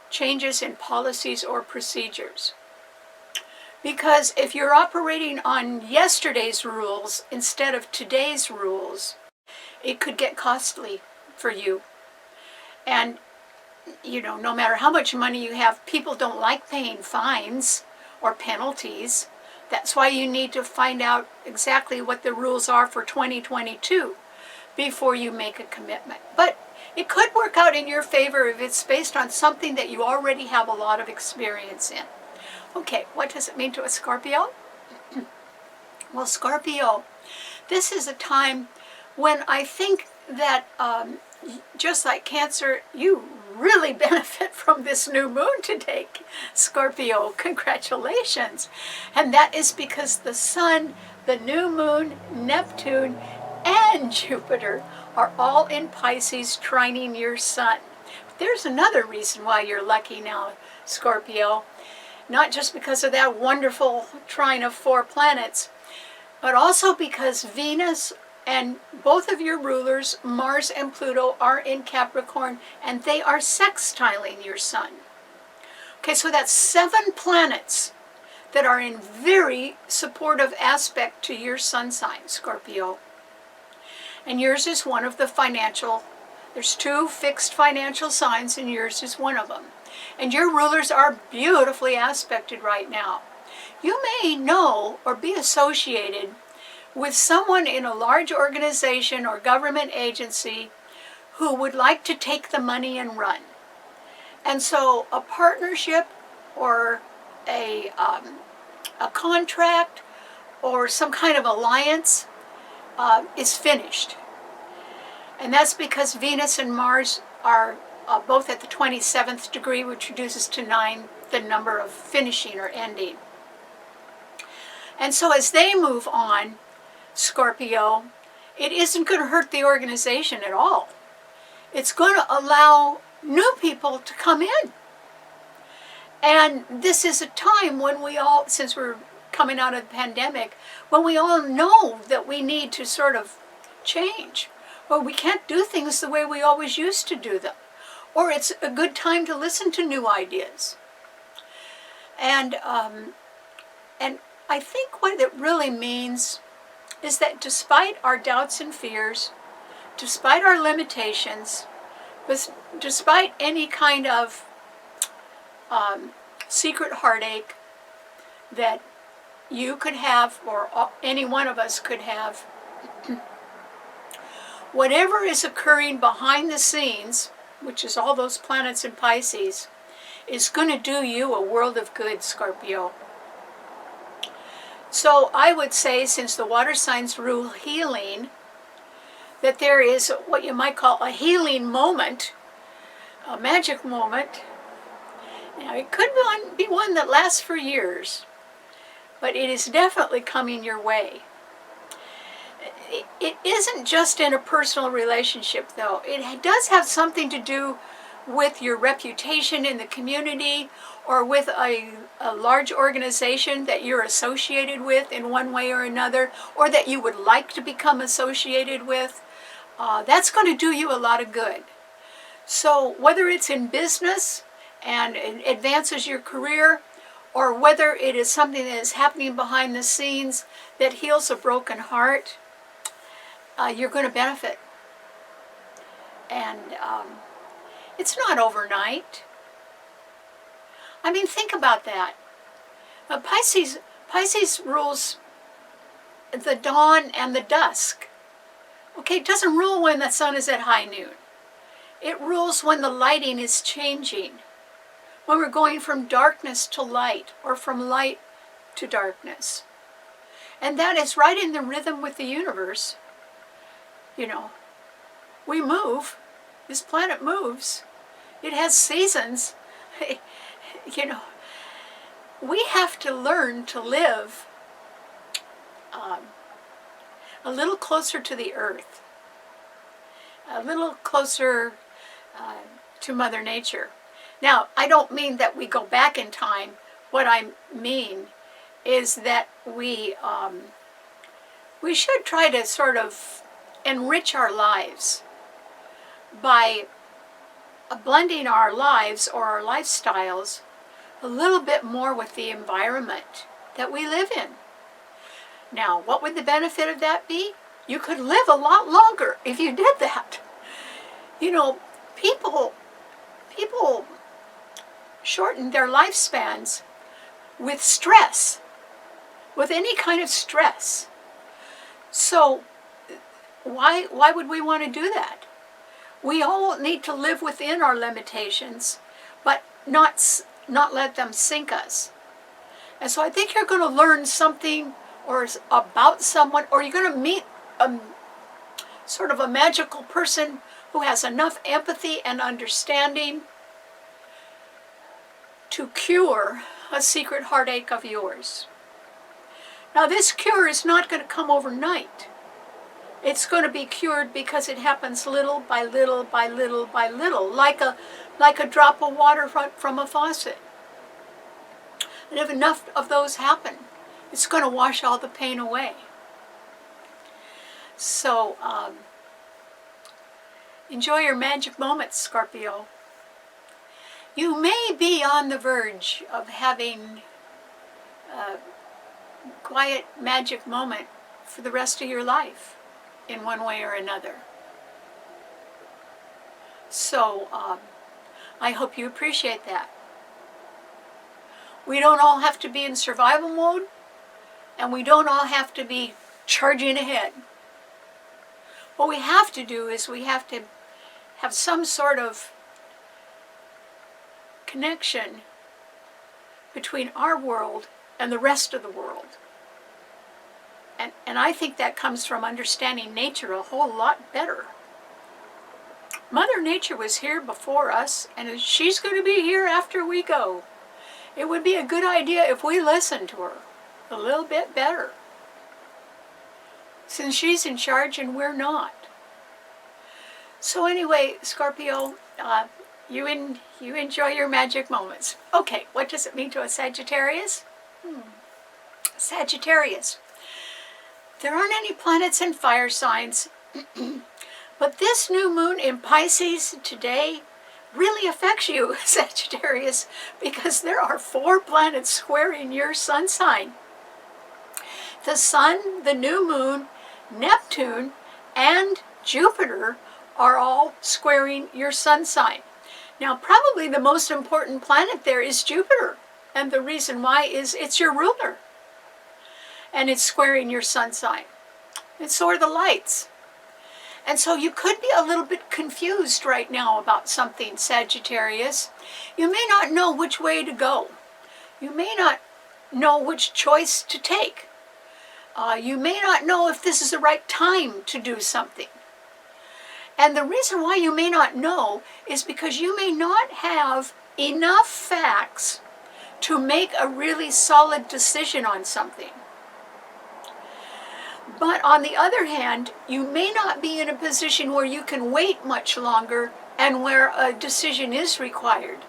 changes in policies or procedures. Because if you're operating on yesterday's rules instead of today's rules, it could get costly for you. And, no matter how much money you have, people don't like paying fines or penalties. That's why you need to find out exactly what the rules are for 2022 before you make a commitment. But it could work out in your favor if it's based on something that you already have a lot of experience in. Okay, what does it mean to a Scorpio? Well, Scorpio, this is a time when I think that just like Cancer, you really benefit from this new moon today, Scorpio. Congratulations. And that is because the sun, the new moon, Neptune, and Jupiter are all in Pisces trining your sun. There's another reason why you're lucky now, Scorpio. Not just because of that wonderful trine of 4 planets, but also because Venus and both of your rulers, Mars and Pluto, are in Capricorn, and they are sextiling your sun. Okay, so that's 7 planets that are in very supportive aspect to your sun sign, Scorpio. And yours is one of the financial, there's 2 fixed financial signs, and yours is one of them. And your rulers are beautifully aspected right now. You may know or be associated with someone in a large organization or government agency who would like to take the money and run. And so a partnership or a contract or some kind of alliance is finished. And that's because Venus and Mars are both at the 27th degree, which reduces to 9 the number of finishing or ending. And so as they move on, Scorpio, it isn't going to hurt the organization at all. It's going to allow new people to come in. And this is a time when we all, since we're coming out of the pandemic, when we all know that we need to sort of change, or we can't do things the way we always used to do them, or it's a good time to listen to new ideas. And I think what it really means is that despite our doubts and fears, despite our limitations, despite any kind of secret heartache that you could have, or any one of us could have, whatever is occurring behind the scenes, which is all those planets in Pisces, is going to do you a world of good, Scorpio. So I would say, since the water signs rule healing, that there is what you might call a healing moment, a magic moment. Now, it could be one that lasts for years, but it is definitely coming your way. It isn't just in a personal relationship, though. It does have something to do with your reputation in the community, or with a large organization that you're associated with in one way or another, or that you would like to become associated with. That's going to do you a lot of good. So whether it's in business and it advances your career, or whether it is something that is happening behind the scenes that heals a broken heart, you're going to benefit. And it's not overnight. I mean, think about that. Pisces rules the dawn and the dusk. Okay, it doesn't rule when the sun is at high noon. It rules when the lighting is changing, when we're going from darkness to light, or from light to darkness. And that is right in the rhythm with the universe. You know, we move. This planet moves. It has seasons. You know, we have to learn to live a little closer to the earth, a little closer to Mother Nature. Now, I don't mean that we go back in time. What I mean is that we should try to sort of enrich our lives by blending our lives or our lifestyles a little bit more with the environment that we live in. Now, what would the benefit of that be? You could live a lot longer if you did that. You know, people shorten their lifespans with stress, with any kind of stress. So why would we want to do that? We all need to live within our limitations, but not let them sink us. And so I think you're going to learn something or about someone, or you're going to meet sort of a magical person who has enough empathy and understanding to cure a secret heartache of yours. Now, this cure is not going to come overnight. It's going to be cured because it happens little by little by little by little, like a drop of water from a faucet. And if enough of those happen, it's going to wash all the pain away. So, enjoy your magic moments, Scorpio. You may be on the verge of having a quiet magic moment for the rest of your life, in one way or another. So, I hope you appreciate that. We don't all have to be in survival mode, and we don't all have to be charging ahead. What we have to do is we have to have some sort of connection between our world and the rest of the world. And I think that comes from understanding nature a whole lot better. Mother Nature was here before us, and she's going to be here after we go. It would be a good idea if we listened to her a little bit better, since she's in charge and we're not. So anyway, Scorpio, you enjoy your magic moments. Okay, what does it mean to a Sagittarius? Sagittarius. There aren't any planets in fire signs, but this new moon in Pisces today really affects you, Sagittarius, because there are 4 planets squaring your sun sign. The sun, the new moon, Neptune, and Jupiter are all squaring your sun sign. Now, probably the most important planet there is Jupiter. And the reason why is it's your ruler. And it's squaring your sun sign. And so are the lights. And so you could be a little bit confused right now about something, Sagittarius. You may not know which way to go. You may not know which choice to take. You may not know if this is the right time to do something. And the reason why you may not know is because you may not have enough facts to make a really solid decision on something. But on the other hand, you may not be in a position where you can wait much longer and where a decision is required.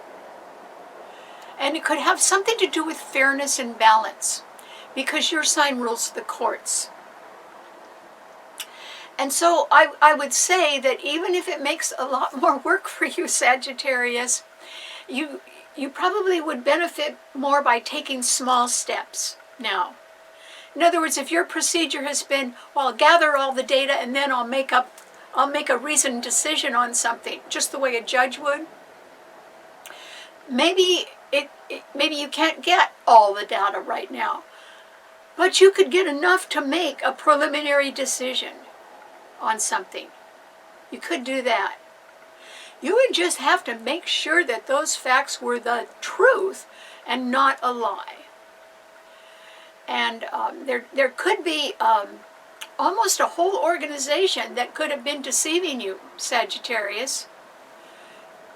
And it could have something to do with fairness and balance, because your sign rules the courts. And so I would say that even if it makes a lot more work for you, Sagittarius, you probably would benefit more by taking small steps now. In other words, if your procedure has been, well, I'll gather all the data and then I'll make a reasoned decision on something, just the way a judge would, maybe you can't get all the data right now, but you could get enough to make a preliminary decision on something. You could do that. You would just have to make sure that those facts were the truth and not a lie. And there could be almost a whole organization that could have been deceiving you, Sagittarius.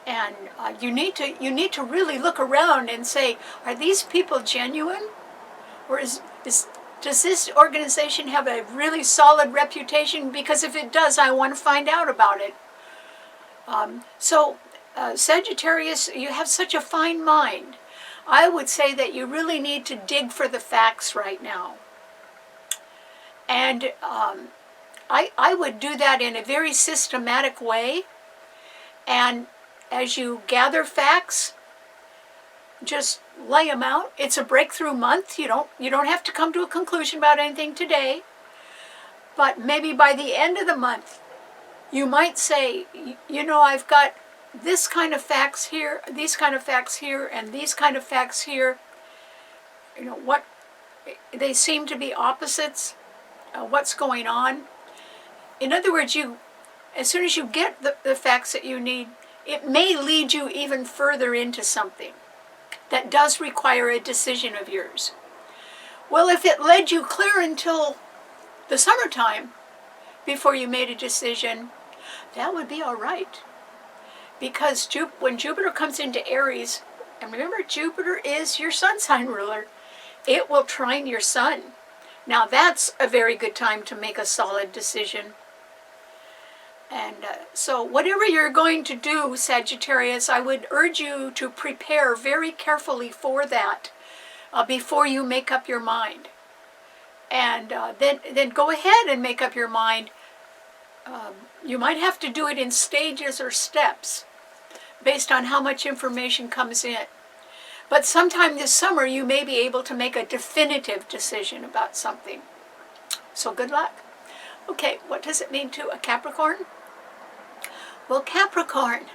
And you need to really look around and say, are these people genuine? Or does this organization have a really solid reputation? Because if it does, I want to find out about it. Sagittarius, you have such a fine mind. I would say that you really need to dig for the facts right now. And I would do that in a very systematic way. And as you gather facts, just lay them out. It's a breakthrough month. You don't have to come to a conclusion about anything today. But maybe by the end of the month, you might say, I've got this kind of facts here, these kind of facts here, and these kind of facts here. What they seem to be opposites. What's going on? In other words, as soon as you get the facts that you need, it may lead you even further into something that does require a decision of yours. Well, if it led you clear until the summertime before you made a decision, that would be all right. Because when Jupiter comes into Aries, and remember, Jupiter is your sun sign ruler, it will trine your sun. Now that's a very good time to make a solid decision. And so whatever you're going to do, Sagittarius, I would urge you to prepare very carefully for that before you make up your mind. And then go ahead and make up your mind. You might have to do it in stages or steps based on how much information comes in. But sometime this summer you may be able to make a definitive decision about something. So good luck. Okay, what does it mean to a Capricorn? Well, Capricorn,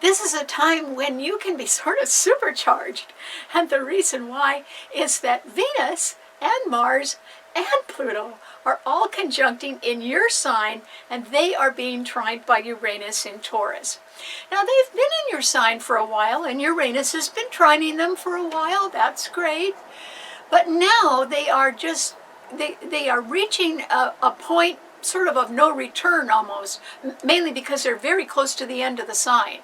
this is a time when you can be sort of supercharged. And the reason why is that Venus and Mars and Pluto are all conjuncting in your sign, and they are being trined by Uranus in Taurus. Now, they've been in your sign for a while, and Uranus has been trining them for a while. That's great. But now they are they are reaching a point sort of no return almost, mainly because they're very close to the end of the sign.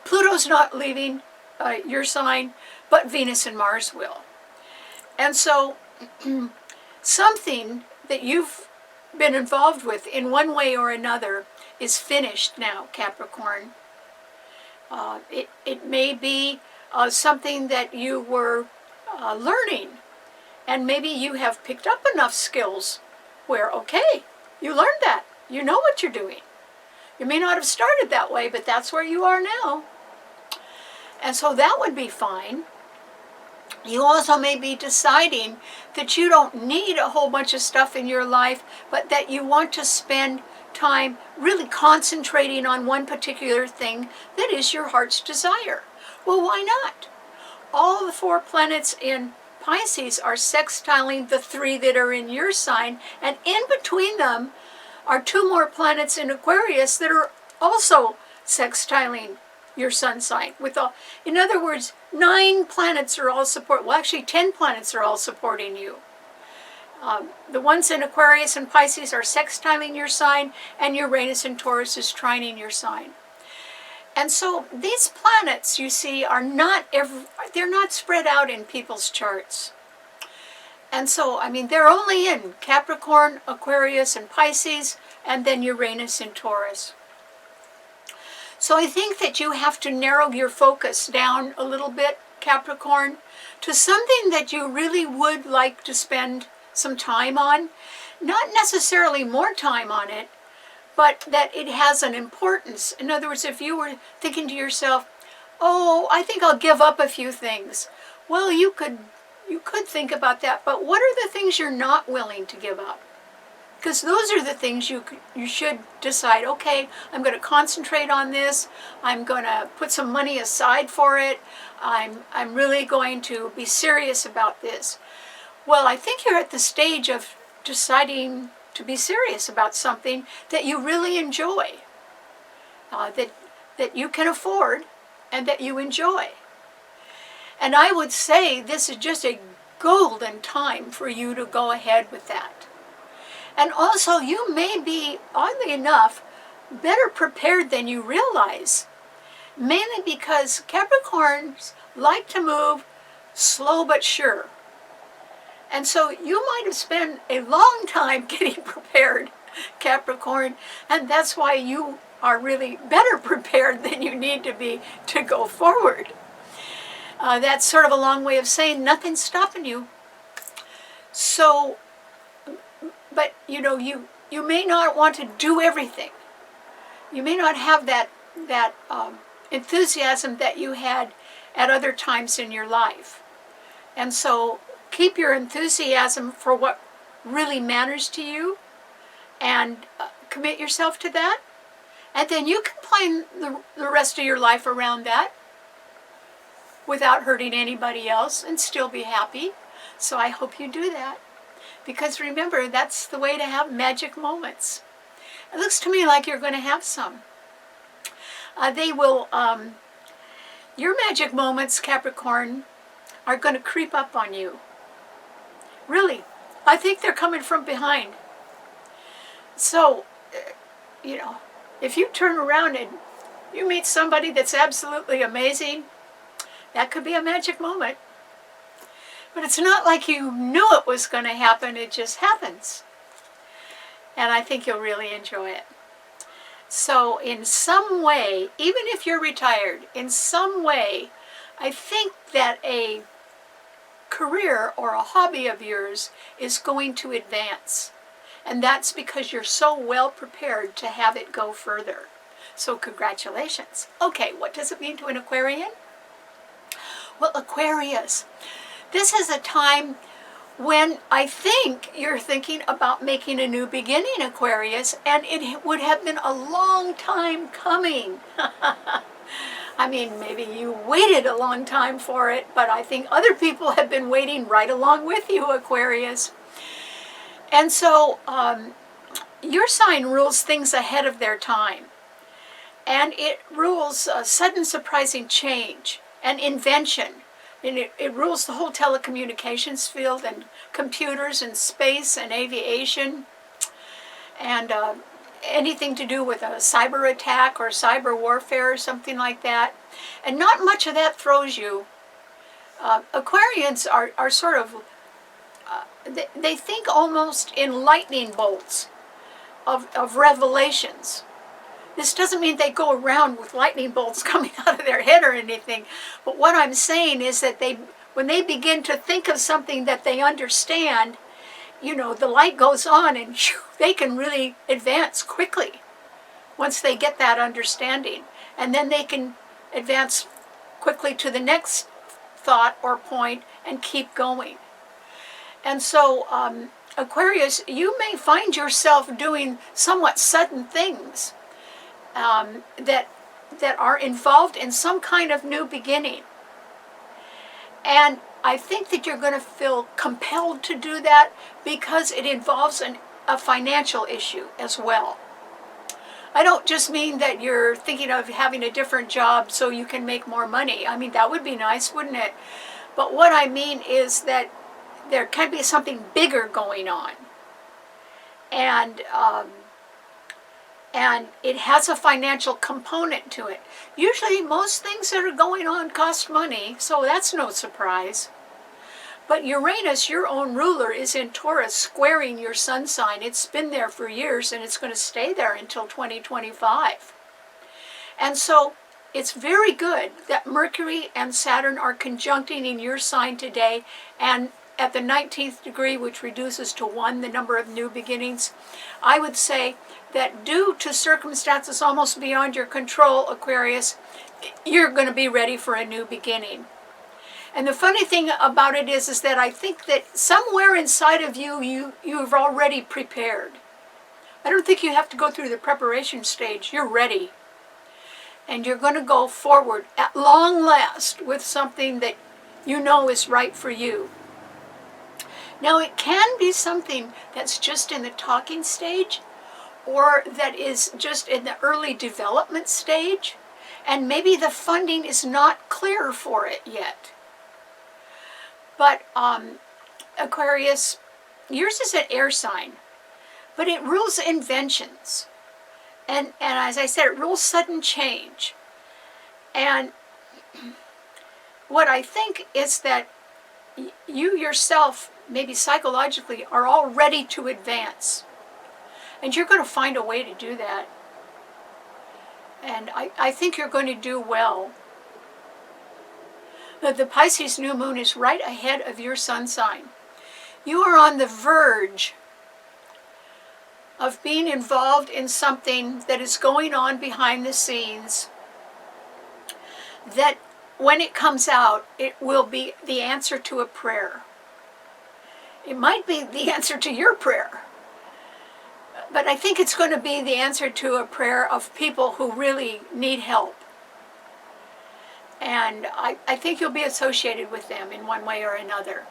Pluto's not leaving your sign, but Venus and Mars will. And so something that you've been involved with in one way or another is finished now, Capricorn. It may be something that you were learning, and maybe you have picked up enough skills where, okay, you learned that. You know what you're doing. You may not have started that way, but that's where you are now. And so that would be fine. You also may be deciding that you don't need a whole bunch of stuff in your life, but that you want to spend time really concentrating on one particular thing that is your heart's desire. Well, why not? All the 4 planets in Pisces are sextiling the 3 that are in your sign, and in between them are 2 more planets in Aquarius that are also sextiling your sun sign. In other words, 9 planets are all well, actually 10 planets are all supporting you. The ones in Aquarius and Pisces are sextiling your sign, and Uranus and Taurus is trining your sign. And so these planets, you see, they're not spread out in people's charts. And so, I mean, they're only in Capricorn, Aquarius, and Pisces, and then Uranus and Taurus. So I think that you have to narrow your focus down a little bit, Capricorn, to something that you really would like to spend some time on. Not necessarily more time on it, but that it has an importance. In other words, if you were thinking to yourself, oh, I think I'll give up a few things. Well, you could think about that, but what are the things you're not willing to give up? Because those are the things you should decide, okay, I'm going to concentrate on this. I'm going to put some money aside for it. I'm really going to be serious about this. Well, I think you're at the stage of deciding to be serious about something that you really enjoy, that you can afford and that you enjoy. And I would say this is just a golden time for you to go ahead with that. And also, you may be, oddly enough, better prepared than you realize. Mainly because Capricorns like to move slow but sure. And so you might have spent a long time getting prepared, Capricorn, and that's why you are really better prepared than you need to be to go forward. That's sort of a long way of saying nothing's stopping you. So, but you know, you may not want to do everything. You may not have that enthusiasm that you had at other times in your life. And so keep your enthusiasm for what really matters to you and commit yourself to that. And then you can plan the rest of your life around that without hurting anybody else and still be happy. So I hope you do that. Because remember, that's the way to have magic moments. It looks to me like you're going to have some. Your magic moments, Capricorn, are going to creep up on you. Really, I think they're coming from behind. So, you know, if you turn around and you meet somebody that's absolutely amazing, that could be a magic moment. But it's not like you knew it was going to happen, it just happens. And I think you'll really enjoy it. So in some way, even if you're retired, in some way, I think that a career or a hobby of yours is going to advance. And that's because you're so well prepared to have it go further. So congratulations. Okay, what does it mean to an Aquarian? Well, Aquarius, this is a time when I think you're thinking about making a new beginning, Aquarius, and it would have been a long time coming. I mean, maybe you waited a long time for it, but I think other people have been waiting right along with you, Aquarius. And so your sign rules things ahead of their time. And it rules sudden surprising change and invention. And it rules the whole telecommunications field and computers and space and aviation and anything to do with a cyber attack or cyber warfare or something like that. And not much of that throws you. Aquarians are sort of, they think almost in lightning bolts of revelations. This doesn't mean they go around with lightning bolts coming out of their head or anything. But what I'm saying is that when they begin to think of something that they understand, you know, the light goes on and they can really advance quickly once they get that understanding. And then they can advance quickly to the next thought or point and keep going. And so Aquarius, you may find yourself doing somewhat sudden things that are involved in some kind of new beginning. And I think that you're going to feel compelled to do that because it involves a financial issue as well. I don't just mean that you're thinking of having a different job so you can make more money. I mean, that would be nice, wouldn't it? But what I mean is that there can be something bigger going on. And it has a financial component to it. Usually most things that are going on cost money, so that's no surprise. But Uranus, your own ruler, is in Taurus, squaring your sun sign. It's been there for years, and it's going to stay there until 2025. And so it's very good that Mercury and Saturn are conjuncting in your sign today, and at the 19th degree, which reduces to 1, the number of new beginnings. I would say that due to circumstances almost beyond your control, Aquarius, you're going to be ready for a new beginning. And the funny thing about it is that I think that somewhere inside of you've already prepared. I don't think you have to go through the preparation stage. You're ready. And you're going to go forward at long last with something that you know is right for you. Now, it can be something that's just in the talking stage, or that is just in the early development stage, and maybe the funding is not clear for it yet. But Aquarius, yours is an air sign, but it rules inventions. And as I said, it rules sudden change. And what I think is that you yourself, maybe psychologically, are all ready to advance. And you're going to find a way to do that. And I think you're going to do well. The Pisces New Moon is right ahead of your sun sign. You are on the verge of being involved in something that is going on behind the scenes, that when it comes out, it will be the answer to a prayer. It might be the answer to your prayer, but I think it's going to be the answer to a prayer of people who really need help. And I think you'll be associated with them in one way or another.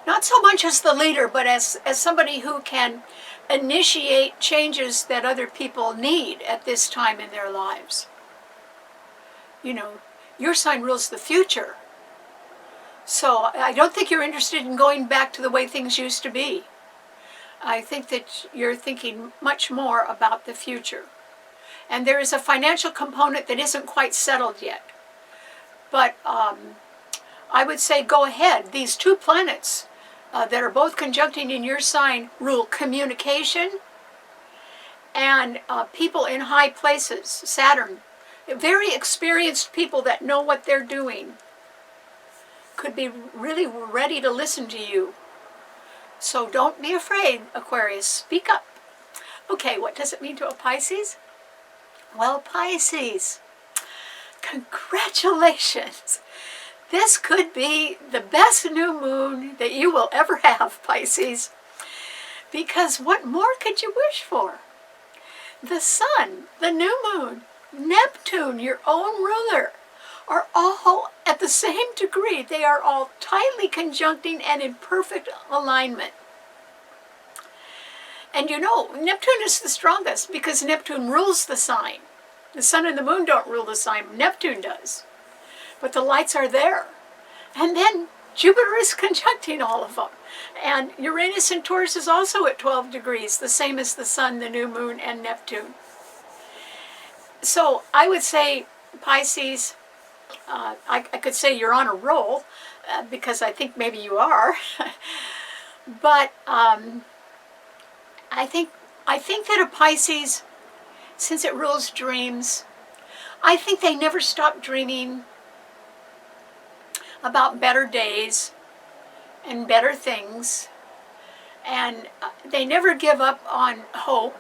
Not so much as the leader, but as somebody who can initiate changes that other people need at this time in their lives. You know, your sign rules the future. So I don't think you're interested in going back to the way things used to be. I think that you're thinking much more about the future. And there is a financial component that isn't quite settled yet. But I would say go ahead. These two planets that are both conjuncting in your sign rule communication and people in high places. Saturn, very experienced people that know what they're doing, could be really ready to listen to you. So don't be afraid, Aquarius. Speak up. Okay, what does it mean to a Pisces? Well, Pisces, congratulations. This could be the best new moon that you will ever have, Pisces. Because what more could you wish for? The sun, the new moon, Neptune, your own ruler, are all at the same degree. They are all tightly conjuncting and in perfect alignment. And you know, Neptune is the strongest because Neptune rules the sign. The sun and the moon don't rule the sign. Neptune does. But the lights are there. And then Jupiter is conjuncting all of them. And Uranus and Taurus is also at 12 degrees, the same as the sun, the new moon, and Neptune. So I would say, Pisces, I could say you're on a roll, because I think maybe you are. But I think that a Pisces, since it rules dreams, I think they never stop dreaming about better days and better things, and they never give up on hope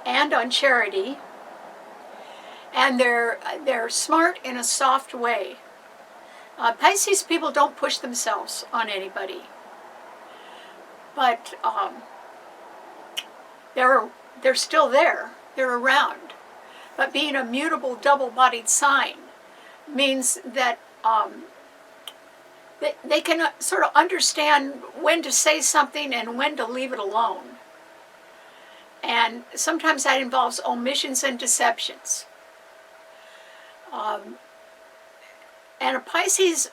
and on charity, and they're smart in a soft way. Pisces people don't push themselves on anybody. but they're still there. They're around. But being a mutable, double-bodied sign means that they can sort of understand when to say something and when to leave it alone. And sometimes that involves omissions and deceptions. And a Pisces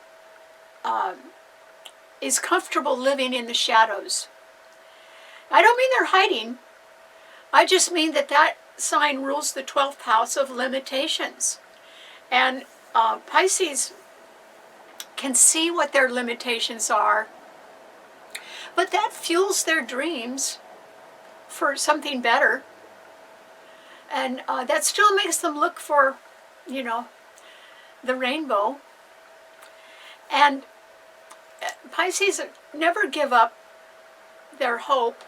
is comfortable living in the shadows. I don't mean they're hiding. I just mean that sign rules the 12th house of limitations. And Pisces can see what their limitations are, but that fuels their dreams for something better. And that still makes them look for, the rainbow. And Pisces never give up their hope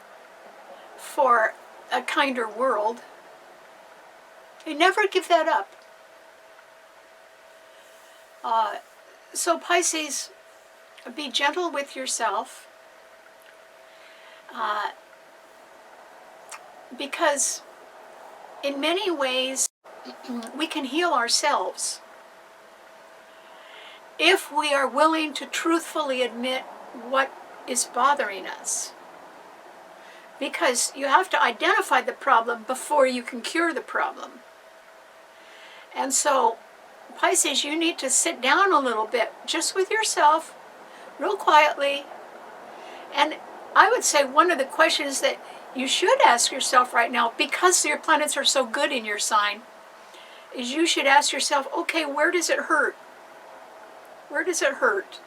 for a kinder world. They never give that up. So Pisces, be gentle with yourself, because in many ways we can heal ourselves if we are willing to truthfully admit what is bothering us. Because you have to identify the problem before you can cure the problem. And so, Pisces, you need to sit down a little bit, just with yourself, real quietly. And I would say one of the questions that you should ask yourself right now, because your planets are so good in your sign, is you should ask yourself, okay, where does it hurt? Where does it hurt?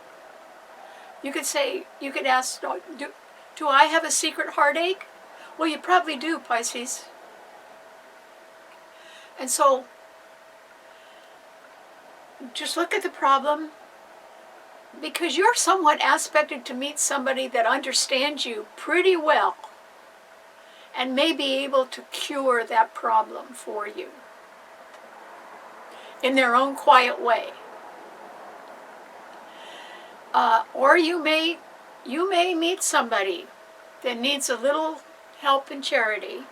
You could ask, do I have a secret heartache? Well, you probably do, Pisces. And so, just look at the problem, because you're somewhat aspected to meet somebody that understands you pretty well and may be able to cure that problem for you in their own quiet way. Or you may meet somebody that needs a little help and charity,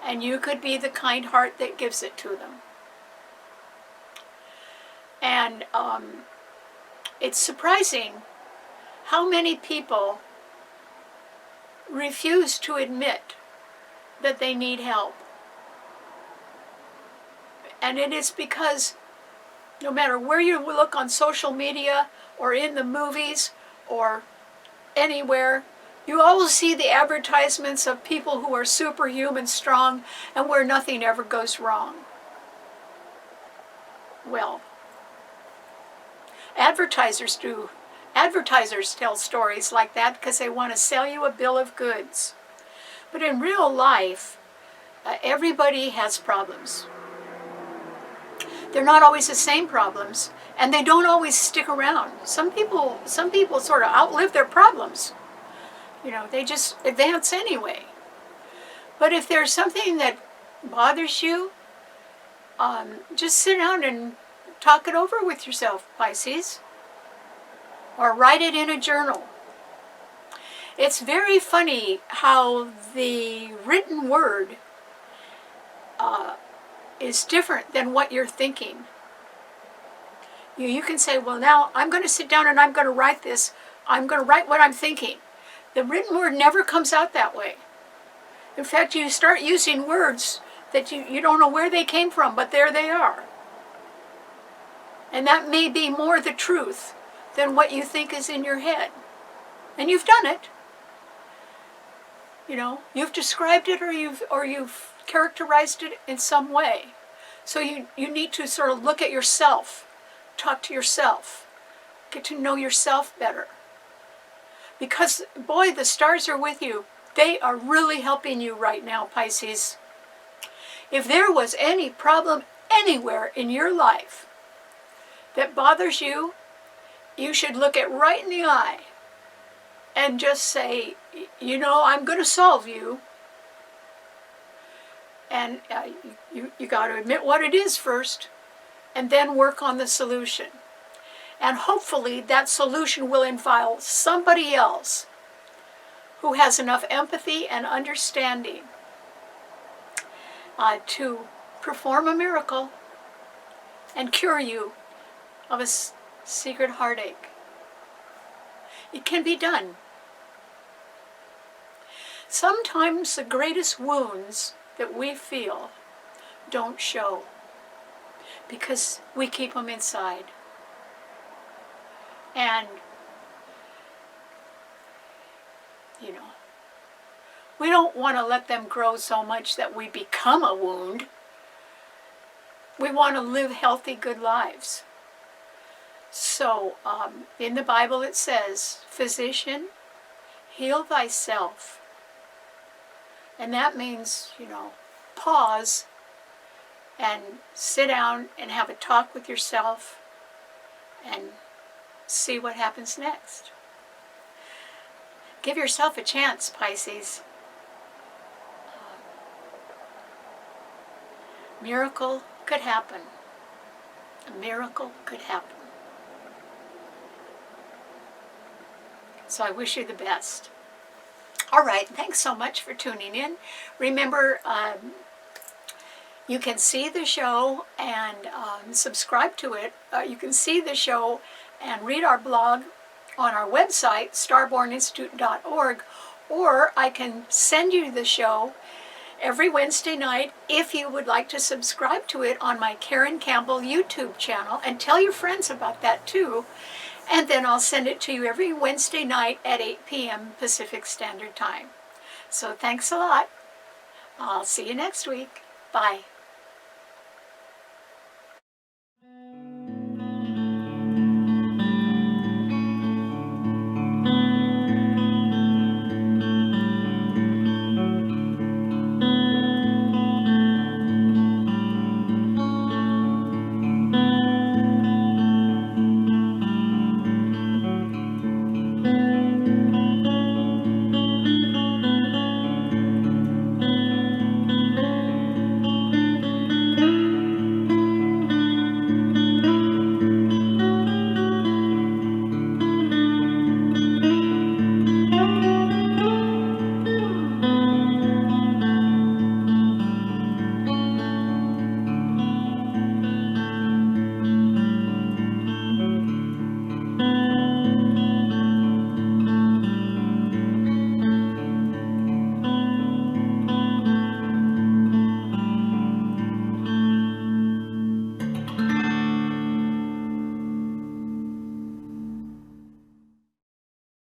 and you could be the kind heart that gives it to them. And it's surprising how many people refuse to admit that they need help. And it is because no matter where you look on social media or in the movies or anywhere, you always see the advertisements of people who are superhuman strong and where nothing ever goes wrong. Well, advertisers do. Advertisers tell stories like that because they want to sell you a bill of goods. But in real life, everybody has problems. They're not always the same problems, and they don't always stick around. Some people sort of outlive their problems. They just advance anyway. But if there's something that bothers you, just sit down and talk it over with yourself, Pisces. Or write it in a journal. It's very funny how the written word is different than what you're thinking. You can say, well, now I'm going to sit down and I'm going to write this. I'm going to write what I'm thinking. The written word never comes out that way. In fact, you start using words that you don't know where they came from, but there they are. And that may be more the truth than what you think is in your head. And you've done it. You've described it or you've characterized it in some way. So you need to sort of look at yourself, talk to yourself, get to know yourself better. Because, boy, the stars are with you. They are really helping you right now, Pisces. If there was any problem anywhere in your life that bothers you, you should look it right in the eye and just say, I'm going to solve you. And you got to admit what it is first, and then work on the solution. And hopefully that solution will involve somebody else who has enough empathy and understanding to perform a miracle and cure you of a secret heartache. It can be done. Sometimes the greatest wounds that we feel don't show because we keep them inside. And, you know, we don't want to let them grow so much that we become a wound. We want to live healthy, good lives. So, in the Bible it says, physician, heal thyself. And that means, you know, pause and sit down and have a talk with yourself and see what happens next. Give yourself a chance, Pisces. Miracle could happen. A miracle could happen. So I wish you the best. All right, thanks so much for tuning in. Remember, you can see the show and subscribe to it. You can see the show and read our blog on our website, starborninstitute.org, or I can send you the show every Wednesday night if you would like to subscribe to it on my Karen Campbell YouTube channel, and tell your friends about that too. And then I'll send it to you every Wednesday night at 8 p.m. Pacific Standard Time. So thanks a lot. I'll see you next week. Bye.